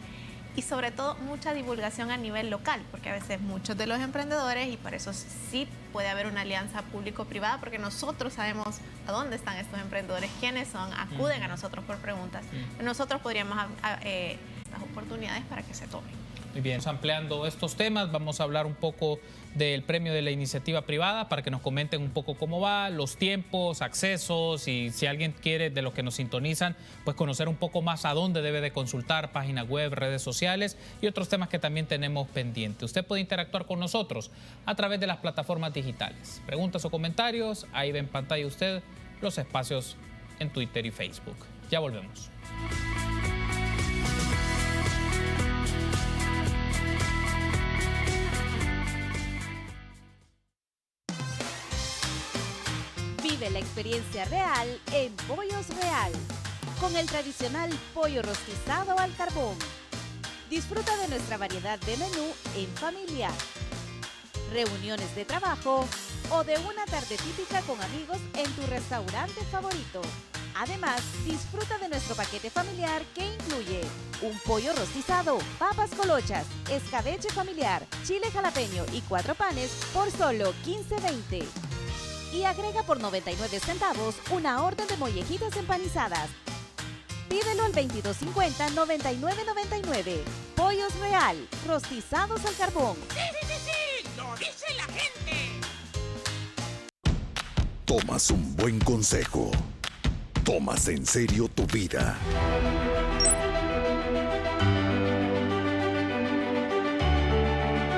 y sobre todo mucha divulgación a nivel local, porque a veces muchos de los emprendedores, y por eso sí puede haber una alianza público-privada, porque nosotros sabemos a dónde están estos emprendedores, quiénes son, acuden a nosotros por preguntas. Nosotros podríamos estas oportunidades para que se tomen. Muy bien, ampliando estos temas, vamos a hablar un poco del premio de la iniciativa privada para que nos comenten un poco cómo va, los tiempos, accesos y si alguien quiere, de los que nos sintonizan, pues conocer un poco más a dónde debe de consultar, página web, redes sociales y otros temas que también tenemos pendientes. Usted puede interactuar con nosotros a través de las plataformas digitales. Preguntas o comentarios, ahí ve en pantalla usted los espacios en Twitter y Facebook. Ya volvemos. Vive la experiencia real en Pollos Real, con el tradicional pollo rostizado al carbón. Disfruta de nuestra variedad de menú en familia, reuniones de trabajo o de una tarde típica con amigos en tu restaurante favorito. Además, disfruta de nuestro paquete familiar que incluye un pollo rostizado, papas colochas, escabeche familiar, chile jalapeño y 4 panes por solo $15.20. Y agrega por 99 centavos una orden de mollejitas empanizadas. Pídelo al 2250-9999. Pollos Real, rostizados al carbón. ¡Sí! ¡Lo dice la gente! Tomas un buen consejo. Tomas en serio tu vida.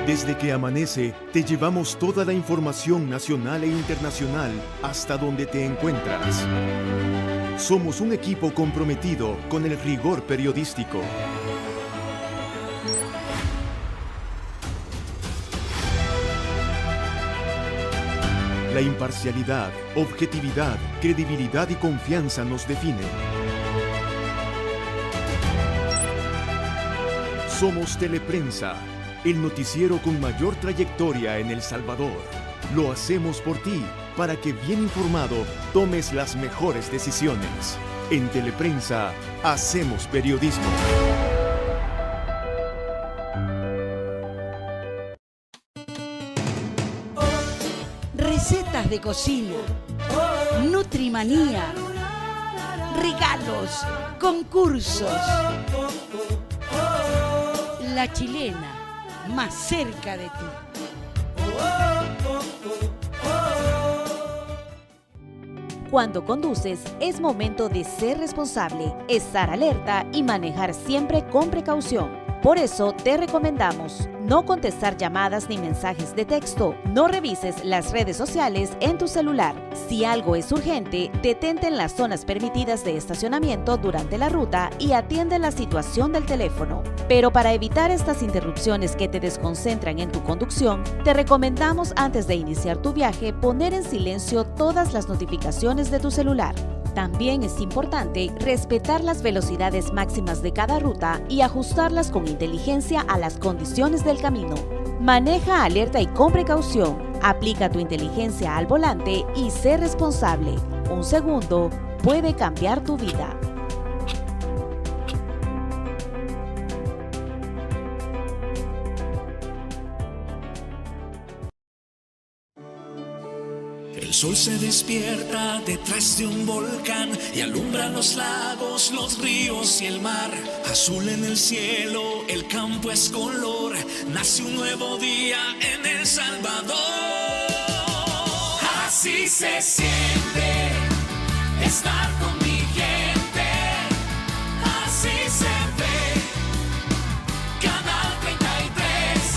Desde que amanece, te llevamos toda la información nacional e internacional hasta donde te encuentras. Somos un equipo comprometido con el rigor periodístico. La imparcialidad, objetividad, credibilidad y confianza nos definen. Somos Teleprensa, el noticiero con mayor trayectoria en El Salvador. Lo hacemos por ti, para que bien informado tomes las mejores decisiones. En Teleprensa, hacemos periodismo. Recetas de cocina, Nutrimanía, regalos, concursos. La Chilena, más cerca de ti. Cuando conduces, es momento de ser responsable, estar alerta y manejar siempre con precaución. Por eso te recomendamos no contestar llamadas ni mensajes de texto, no revises las redes sociales en tu celular. Si algo es urgente, detente en las zonas permitidas de estacionamiento durante la ruta y atiende la situación del teléfono. Pero para evitar estas interrupciones que te desconcentran en tu conducción, te recomendamos antes de iniciar tu viaje poner en silencio todas las notificaciones de tu celular. También es importante respetar las velocidades máximas de cada ruta y ajustarlas con inteligencia a las condiciones del camino. Maneja alerta y con precaución. Aplica tu inteligencia al volante y sé responsable. Un segundo puede cambiar tu vida. El sol se despierta detrás de un volcán y alumbra los lagos, los ríos y el mar. Azul en el cielo, el campo es color. Nace un nuevo día en El Salvador. Así se siente estar con mi gente. Así se ve Canal 33.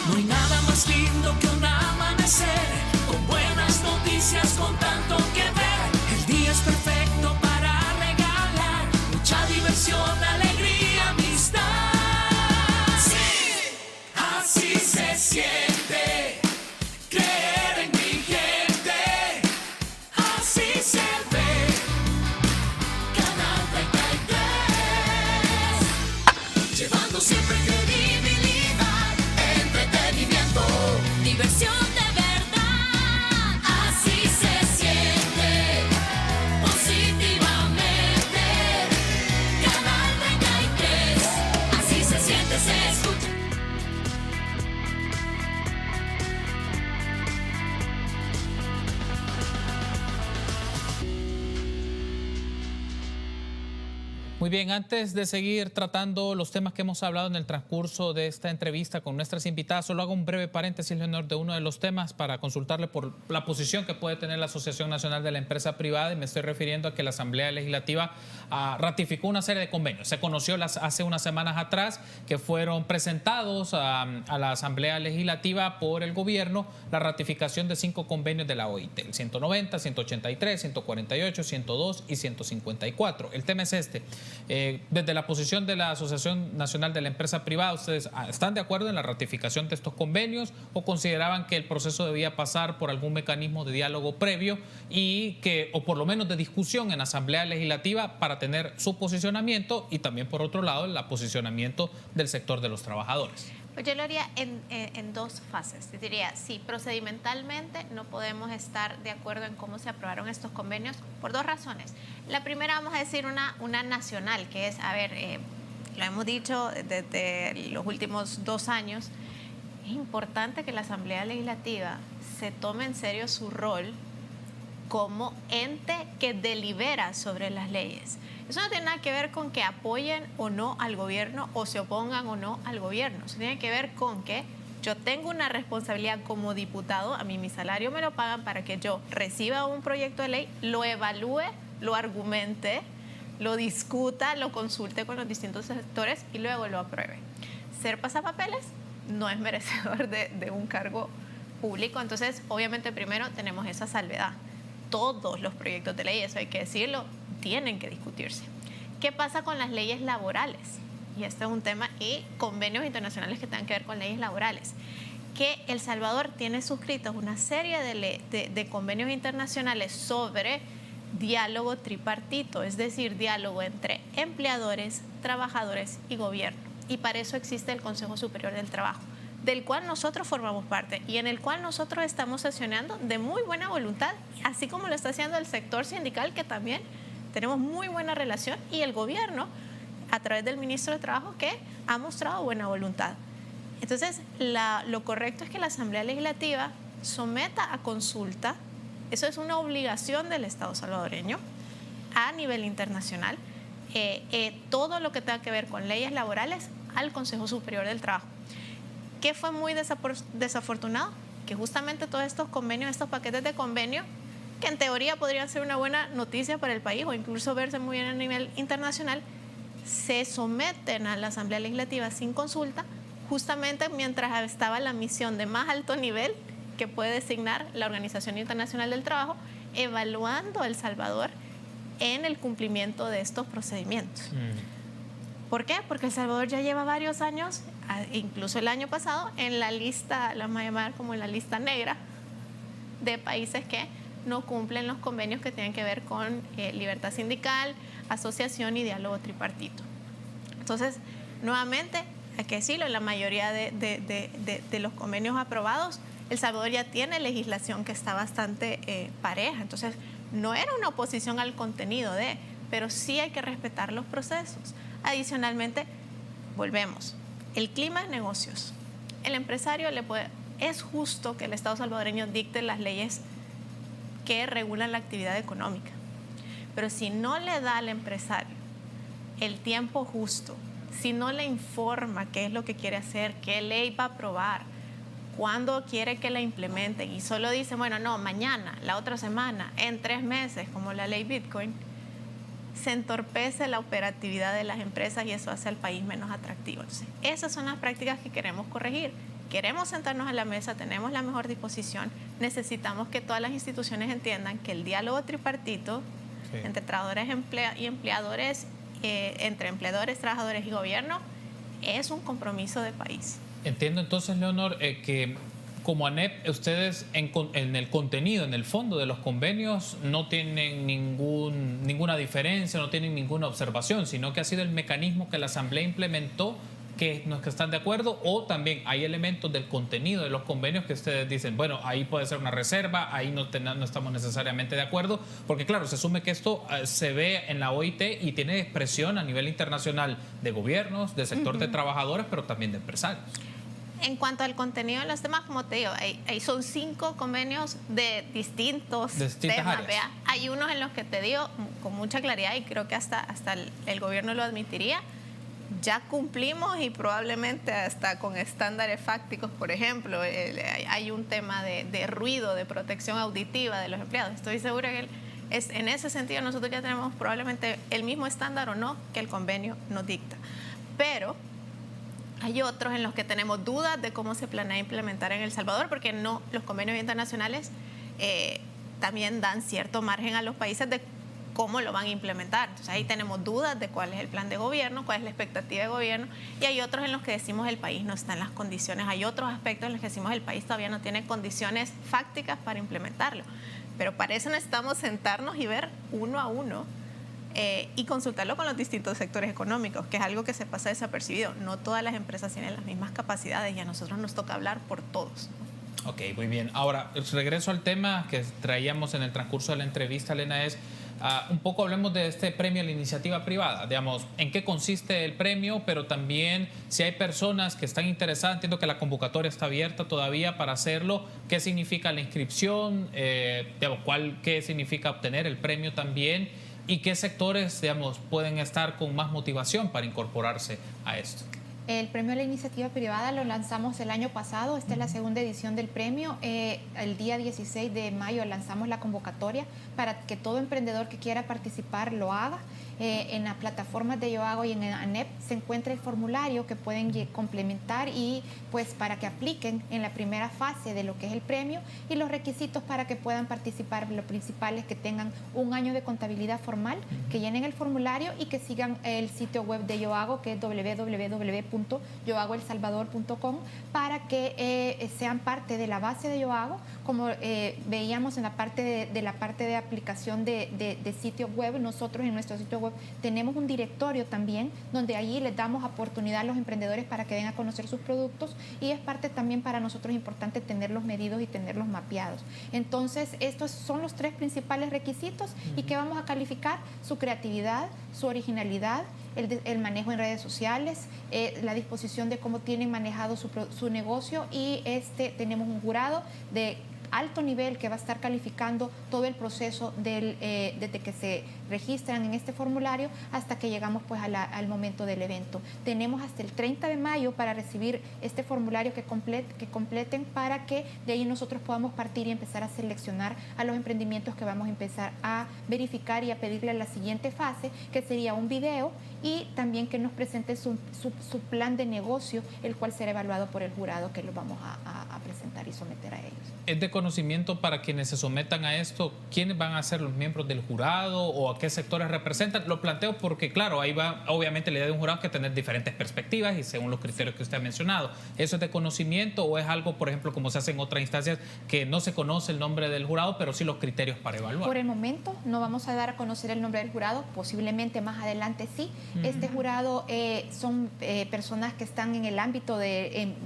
No hay nada más lindo que un amanecer con buenas noticias, con tanto que ver. El día es perfecto para regalar mucha diversión, alegría, amistad. Sí, así se siente creer en mi gente. Así se ve Canal 33, llevando siempre credibilidad, entretenimiento, diversión. Muy bien, antes de seguir tratando los temas que hemos hablado en el transcurso de esta entrevista con nuestras invitadas, solo hago un breve paréntesis, Leonor, de uno de los temas para consultarle por la posición que puede tener la Asociación Nacional de la Empresa Privada, y me estoy refiriendo a que la Asamblea Legislativa ratificó una serie de convenios. Se conoció hace unas semanas atrás que fueron presentados a la Asamblea Legislativa por el gobierno la ratificación de 5 convenios de la OIT, el 190, 183, 148, 102 y 154. El tema es este. Desde la posición de la Asociación Nacional de la Empresa Privada, ¿ustedes están de acuerdo en la ratificación de estos convenios o consideraban que el proceso debía pasar por algún mecanismo de diálogo previo y que, o por lo menos de discusión en la Asamblea Legislativa para tener su posicionamiento y también, por otro lado, el posicionamiento del sector de los trabajadores? Pues yo lo haría en dos fases. Yo diría, sí, procedimentalmente no podemos estar de acuerdo en cómo se aprobaron estos convenios por 2 razones. La primera, vamos a decir una nacional, que es, lo hemos dicho desde los últimos 2 años, es importante que la Asamblea Legislativa se tome en serio su rol como ente que delibera sobre las leyes. Eso no tiene nada que ver con que apoyen o no al gobierno o se opongan o no al gobierno. Eso tiene que ver con que yo tengo una responsabilidad como diputado, a mí mi salario me lo pagan para que yo reciba un proyecto de ley, lo evalúe, lo argumente, lo discuta, lo consulte con los distintos sectores y luego lo apruebe. Ser pasapapeles no es merecedor de un cargo público, entonces obviamente primero tenemos esa salvedad. Todos los proyectos de ley, eso hay que decirlo, tienen que discutirse. ¿Qué pasa con las leyes laborales? Y este es un tema, y convenios internacionales que tengan que ver con leyes laborales. Que El Salvador tiene suscritos una serie de convenios internacionales sobre diálogo tripartito, es decir, diálogo entre empleadores, trabajadores y gobierno. Y para eso existe el Consejo Superior del Trabajo, del cual nosotros formamos parte y en el cual nosotros estamos sesionando de muy buena voluntad, así como lo está haciendo el sector sindical, que también tenemos muy buena relación, y el gobierno a través del ministro de Trabajo, que ha mostrado buena voluntad. Entonces, lo correcto es que la Asamblea Legislativa someta a consulta, eso es una obligación del Estado salvadoreño a nivel internacional, todo lo que tenga que ver con leyes laborales al Consejo Superior del Trabajo. ¿Qué fue muy desafortunado? Que justamente todos estos convenios, estos paquetes de convenio, que en teoría podrían ser una buena noticia para el país o incluso verse muy bien a nivel internacional, se someten a la Asamblea Legislativa sin consulta, justamente mientras estaba la misión de más alto nivel que puede designar la Organización Internacional del Trabajo, evaluando a El Salvador en el cumplimiento de estos procedimientos. ¿Por qué? Porque El Salvador ya lleva varios años, incluso el año pasado, en la lista, la vamos a llamar como en la lista negra de países que no cumplen los convenios que tienen que ver con libertad sindical, asociación y diálogo tripartito. Entonces, nuevamente, hay que decirlo, en la mayoría de los convenios aprobados, El Salvador ya tiene legislación que está bastante pareja. Entonces, no era una oposición al contenido pero sí hay que respetar los procesos. Adicionalmente, volvemos, el clima de negocios. El empresario es justo que el Estado salvadoreño dicte las leyes que regulan la actividad económica. Pero si no le da al empresario el tiempo justo, si no le informa qué es lo que quiere hacer, qué ley va a aprobar, cuándo quiere que la implementen y solo dice, bueno, no, mañana, la otra semana, en 3 meses, como la ley Bitcoin, se entorpece la operatividad de las empresas y eso hace al país menos atractivo. Entonces, esas son las prácticas que queremos corregir. Queremos sentarnos a la mesa, tenemos la mejor disposición, necesitamos que todas las instituciones entiendan que el diálogo tripartito entre trabajadores y empleadores, entre empleadores, trabajadores y gobierno, es un compromiso de país. Entiendo entonces, Leonor, que como ANEP, ustedes en el contenido, en el fondo de los convenios, no tienen ninguna diferencia, no tienen ninguna observación, sino que ha sido el mecanismo que la Asamblea implementó que no es que están de acuerdo, o también hay elementos del contenido de los convenios que ustedes dicen, bueno, ahí puede ser una reserva, ahí no estamos necesariamente de acuerdo, porque claro, se asume que esto se ve en la OIT y tiene expresión a nivel internacional de gobiernos, de sector de trabajadores, pero también de empresarios. En cuanto al contenido de los temas, como te digo, ahí son 5 convenios de distintos temas. Vea, hay unos en los que te digo con mucha claridad y creo que hasta el gobierno lo admitiría, ya cumplimos y probablemente hasta con estándares fácticos, por ejemplo, hay un tema de ruido, de protección auditiva de los empleados. Estoy segura que en ese sentido nosotros ya tenemos probablemente el mismo estándar o no que el convenio nos dicta. Pero hay otros en los que tenemos dudas de cómo se planea implementar en El Salvador, porque no, los convenios internacionales también dan cierto margen a los países de cómo lo van a implementar. Entonces ahí tenemos dudas de cuál es el plan de gobierno, cuál es la expectativa de gobierno, y hay otros en los que decimos el país no está en las condiciones, hay otros aspectos en los que decimos el país todavía no tiene condiciones fácticas para implementarlo. Pero para eso necesitamos sentarnos y ver uno a uno y consultarlo con los distintos sectores económicos, que es algo que se pasa desapercibido. No todas las empresas tienen las mismas capacidades y a nosotros nos toca hablar por todos. Ok, muy bien. Ahora, regreso al tema que traíamos en el transcurso de la entrevista, Elena, es un poco hablemos de este premio a la iniciativa privada. Digamos, ¿en qué consiste el premio? Pero también si hay personas que están interesadas, entiendo que la convocatoria está abierta todavía para hacerlo. ¿Qué significa la inscripción? Digamos, ¿qué significa obtener el premio también? ¿Y qué sectores, digamos, pueden estar con más motivación para incorporarse a esto? El premio a la iniciativa privada lo lanzamos el año pasado, esta es la segunda edición del premio. El día 16 de mayo lanzamos la convocatoria para que todo emprendedor que quiera participar lo haga. En las plataformas de Yo Hago y en ANEP se encuentra el formulario que pueden complementar y pues para que apliquen en la primera fase de lo que es el premio, y los requisitos para que puedan participar, lo principal es que tengan un año de contabilidad formal, que llenen el formulario y que sigan el sitio web de Yo Hago, que es www.yohagoelsalvador.com, para que sean parte de la base de Yo Hago. Como veíamos en la parte de aplicación de sitio web, nosotros en nuestro sitio web tenemos un directorio también donde allí les damos oportunidad a los emprendedores para que den a conocer sus productos, y es parte también para nosotros importante tenerlos medidos y tenerlos mapeados. Entonces, estos son los 3 principales requisitos y que vamos a calificar: su creatividad, su originalidad, el manejo en redes sociales, la disposición de cómo tienen manejado su negocio, y tenemos un jurado de alto nivel que va a estar calificando todo el proceso desde que se registran en este formulario hasta que llegamos pues al momento del evento. Tenemos hasta el 30 de mayo para recibir este formulario que completen para que de ahí nosotros podamos partir y empezar a seleccionar a los emprendimientos que vamos a empezar a verificar y a pedirle a la siguiente fase, que sería un video y también que nos presente su plan de negocio, el cual será evaluado por el jurado que lo vamos a presentar y someter a ellos. ¿Es de conocimiento para quienes se sometan a esto quiénes van a ser los miembros del jurado o a qué sectores representan? Lo planteo porque, claro, ahí va, obviamente, la idea de un jurado que tener diferentes perspectivas y según los criterios que usted ha mencionado. ¿Eso es de conocimiento o es algo, por ejemplo, como se hace en otras instancias, que no se conoce el nombre del jurado, pero sí los criterios para evaluar? Por el momento no vamos a dar a conocer el nombre del jurado, posiblemente más adelante sí. Este jurado son personas que están en el ámbito de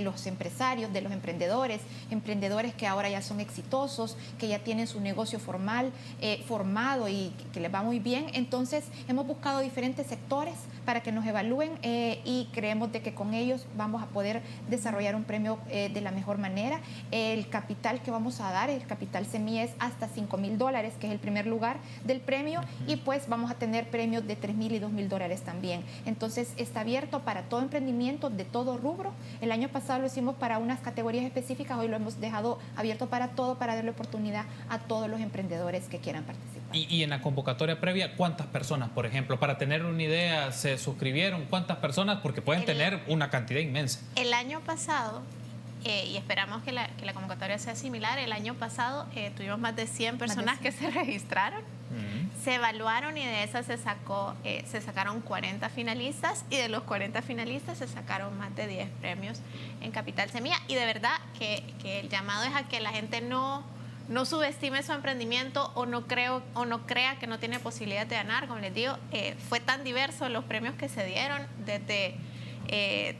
los empresarios, de los emprendedores que ahora ya son exitosos, que ya tienen su negocio formal, formado y que les va muy bien. Entonces hemos buscado diferentes sectores para que nos evalúen y creemos de que con ellos vamos a poder desarrollar un premio de la mejor manera. El capital que vamos a dar, el capital semilla, es hasta $5,000, que es el primer lugar del premio, y pues vamos a tener premios de $3,000 y $2,000 también. Entonces está abierto para todo emprendimiento de todo rubro. El año pasado lo hicimos para unas categorías específicas, hoy lo hemos dejado abierto para todo, para darle oportunidad a todos los emprendedores que quieran participar. Y en la convocatoria previa, ¿cuántas personas, por ejemplo, para tener una idea, se suscribieron? ¿Cuántas personas? Porque pueden tener una cantidad inmensa. El año pasado, y esperamos que la convocatoria sea similar, el año pasado tuvimos más de 100 personas que se registraron, se evaluaron y de esas se sacaron 40 finalistas y de los 40 finalistas se sacaron más de 10 premios en Capital Semilla. Y de verdad que el llamado es a que la gente no subestime su emprendimiento o no crea que no tiene posibilidad de ganar. Como les digo, fue tan diverso los premios que se dieron. Desde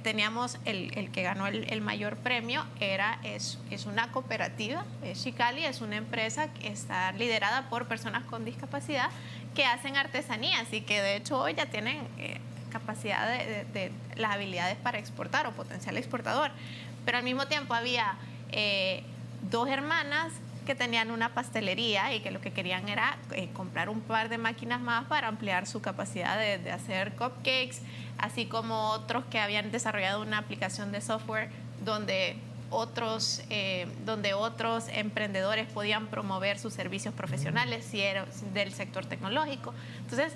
teníamos el que ganó el mayor premio, es una cooperativa, Xicali, es una empresa que está liderada por personas con discapacidad que hacen artesanías y que de hecho hoy ya tienen capacidad de las habilidades para exportar o potencial exportador. Pero al mismo tiempo había 2 hermanas que tenían una pastelería y que lo que querían era comprar un par de máquinas más para ampliar su capacidad de hacer cupcakes, así como otros que habían desarrollado una aplicación de software donde otros emprendedores podían promover sus servicios profesionales si era del sector tecnológico. Entonces,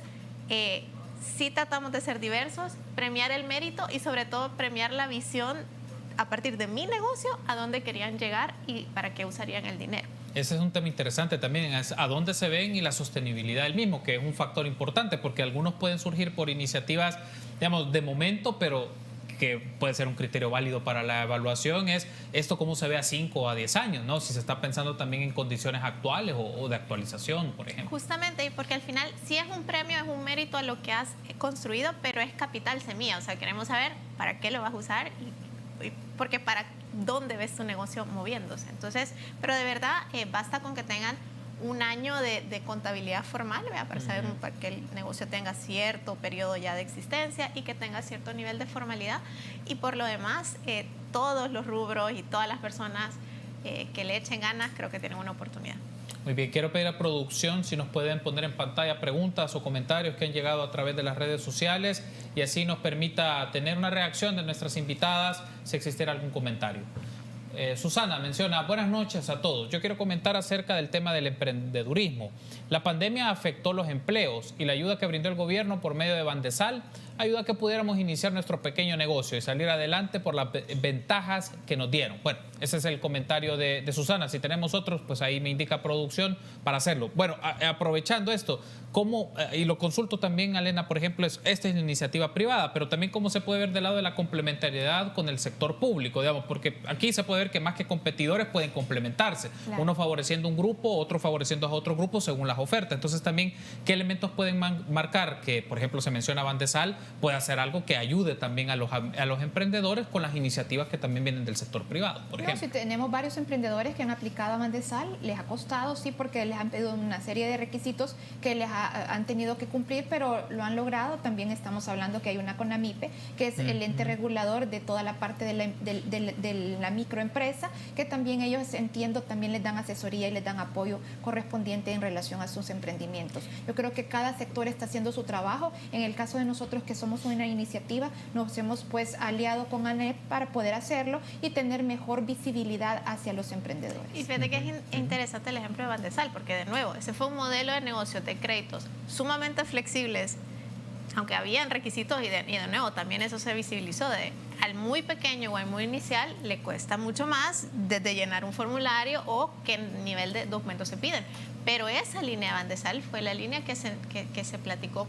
sí tratamos de ser diversos, premiar el mérito y sobre todo premiar la visión a partir de mi negocio, a dónde querían llegar y para qué usarían el dinero. Ese es un tema interesante también, es a dónde se ven y la sostenibilidad del mismo, que es un factor importante, porque algunos pueden surgir por iniciativas, digamos, de momento, pero que puede ser un criterio válido para la evaluación, es esto cómo se ve a 5 o a 10 años, ¿no? Si se está pensando también en condiciones actuales o de actualización, por ejemplo. Justamente, porque al final, si es un premio, es un mérito a lo que has construido, pero es Capital Semilla, o sea, queremos saber para qué lo vas a usar y porque para dónde ves tu negocio moviéndose. Entonces, pero de verdad, basta con que tengan un año de contabilidad formal, ¿verdad? Para saber para que el negocio tenga cierto periodo ya de existencia y que tenga cierto nivel de formalidad. Y por lo demás, todos los rubros y todas las personas que le echen ganas, creo que tienen una oportunidad. Muy bien, quiero pedir a producción si nos pueden poner en pantalla preguntas o comentarios que han llegado a través de las redes sociales y así nos permita tener una reacción de nuestras invitadas si existiera algún comentario. Susana menciona, buenas noches a todos. Yo quiero comentar acerca del tema del emprendedurismo. La pandemia afectó los empleos y la ayuda que brindó el gobierno por medio de Bandesal ayudó a que pudiéramos iniciar nuestro pequeño negocio y salir adelante por las ventajas que nos dieron. Bueno, ese es el comentario de Susana. Si tenemos otros, pues ahí me indica producción para hacerlo. Bueno, aprovechando esto, ¿cómo, y lo consulto también, Alena, por ejemplo, esta es una iniciativa privada, pero también cómo se puede ver del lado de la complementariedad con el sector público, digamos, porque aquí se puede ver que más que competidores pueden complementarse, claro. Uno favoreciendo un grupo, otro favoreciendo a otro grupo según las ofertas. Entonces también, ¿qué elementos pueden marcar? Que, por ejemplo, se menciona Bandesal, puede hacer algo que ayude también a los emprendedores con las iniciativas que también vienen del sector privado, por ejemplo. Si tenemos varios emprendedores que han aplicado a Bandesal, les ha costado, sí, porque les han pedido una serie de requisitos que les han tenido que cumplir, pero lo han logrado. También estamos hablando que hay una CONAMIPE, que es el ente regulador de toda la parte de la microempresa, que también ellos, entiendo, también les dan asesoría y les dan apoyo correspondiente en relación a sus emprendimientos. Yo creo que cada sector está haciendo su trabajo. En el caso de nosotros, que somos una iniciativa, nos hemos pues aliado con ANEP para poder hacerlo y tener mejor visibilidad hacia los emprendedores. Y fíjate que es interesante el ejemplo de Bandesal, porque de nuevo, ese fue un modelo de negocio de créditos sumamente flexibles, aunque habían requisitos y de nuevo también eso se visibilizó. Al muy pequeño o al muy inicial le cuesta mucho más desde llenar un formulario o qué nivel de documentos se piden. Pero esa línea de Bandesal fue la línea que se platicó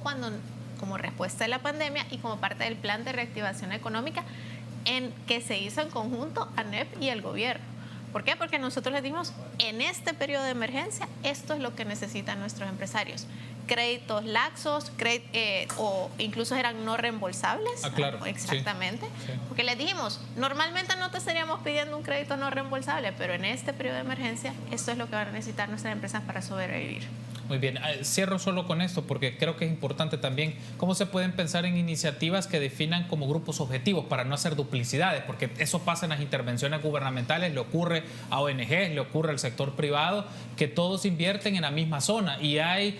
como respuesta a la pandemia y como parte del plan de reactivación económica que se hizo en conjunto ANEP y el gobierno. ¿Por qué? Porque nosotros les dimos, en este periodo de emergencia, esto es lo que necesitan nuestros empresarios. Créditos laxos, o incluso eran no reembolsables. Claro. Exactamente. Sí. Porque les dijimos, normalmente no te estaríamos pidiendo un crédito no reembolsable, pero en este periodo de emergencia, esto es lo que van a necesitar nuestras empresas para sobrevivir. Muy bien, cierro solo con esto porque creo que es importante también cómo se pueden pensar en iniciativas que definan como grupos objetivos para no hacer duplicidades, porque eso pasa en las intervenciones gubernamentales, le ocurre a ONGs, le ocurre al sector privado, que todos invierten en la misma zona y hay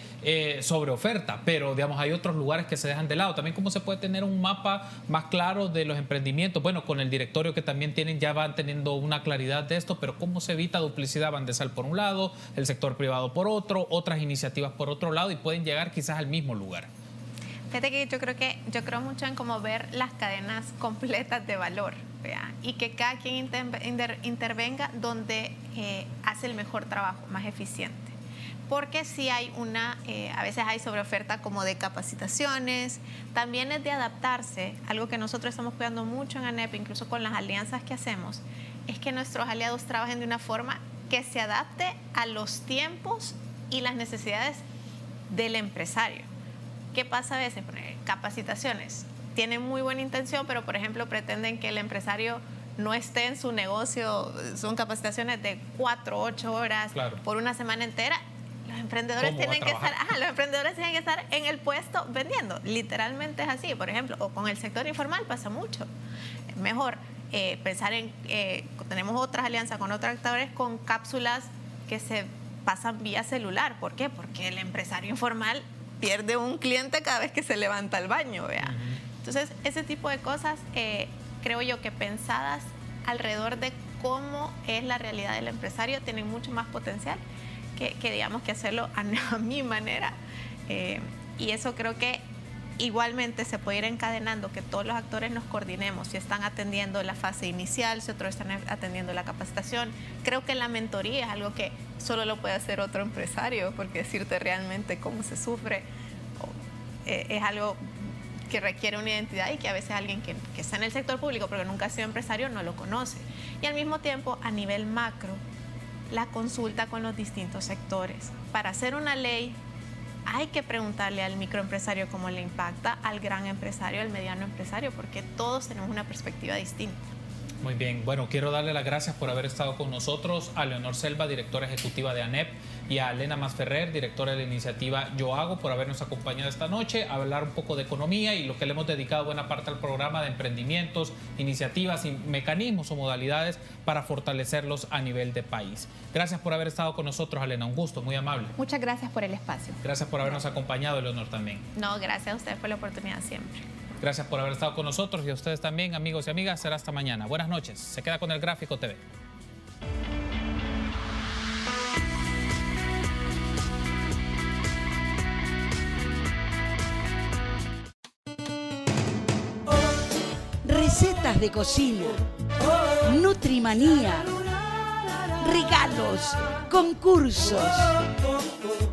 sobreoferta, pero digamos hay otros lugares que se dejan de lado. También cómo se puede tener un mapa más claro de los emprendimientos, bueno, con el directorio que también tienen, ya van teniendo una claridad de esto, pero cómo se evita duplicidad. Bandesal por un lado, el sector privado por otro, otras iniciativas por otro lado y pueden llegar quizás al mismo lugar. Fíjate que yo creo mucho en cómo ver las cadenas completas de valor, ¿vea? Y que cada quien intervenga donde hace el mejor trabajo, más eficiente. Porque si hay a veces hay sobreoferta como de capacitaciones, también es de adaptarse. Algo que nosotros estamos cuidando mucho en ANEP, incluso con las alianzas que hacemos, es que nuestros aliados trabajen de una forma que se adapte a los tiempos y las necesidades del empresario. ¿Qué pasa a veces? Capacitaciones. Tienen muy buena intención, pero por ejemplo pretenden que el empresario no esté en su negocio. Son capacitaciones de 4 o 8 horas por una semana entera. Los emprendedores tienen que estar en el puesto vendiendo. Literalmente es así. Por ejemplo, o con el sector informal pasa mucho. Mejor pensar en... tenemos otras alianzas con otros actores con cápsulas que se pasan vía celular. ¿Por qué? Porque el empresario informal pierde un cliente cada vez que se levanta al baño, ¿vea? Entonces, ese tipo de cosas, creo yo que pensadas alrededor de cómo es la realidad del empresario, tienen mucho más potencial que digamos, que hacerlo a mi manera. Y eso creo que igualmente se puede ir encadenando, que todos los actores nos coordinemos, si están atendiendo la fase inicial, si otros están atendiendo la capacitación. Creo que la mentoría es algo que solo lo puede hacer otro empresario, porque decirte realmente cómo se sufre es algo que requiere una identidad y que a veces alguien que está en el sector público pero nunca ha sido empresario no lo conoce. Y al mismo tiempo, a nivel macro, la consulta con los distintos sectores. Para hacer una ley hay que preguntarle al microempresario cómo le impacta, al gran empresario, al mediano empresario, porque todos tenemos una perspectiva distinta. Muy bien, bueno, quiero darle las gracias por haber estado con nosotros a Leonor Selva, directora ejecutiva de ANEP, y a Elena Masferrer, directora de la iniciativa Yo Hago, por habernos acompañado esta noche a hablar un poco de economía y lo que le hemos dedicado buena parte al programa de emprendimientos, iniciativas y mecanismos o modalidades para fortalecerlos a nivel de país. Gracias por haber estado con nosotros, Elena, un gusto, muy amable. Muchas gracias por el espacio. Gracias por habernos acompañado, Leonor, también. No, gracias a ustedes por la oportunidad siempre. Gracias por haber estado con nosotros y a ustedes también, amigos y amigas. Será hasta mañana. Buenas noches. Se queda con El Gráfico TV. Recetas de cocina, Nutrimanía, regalos, concursos.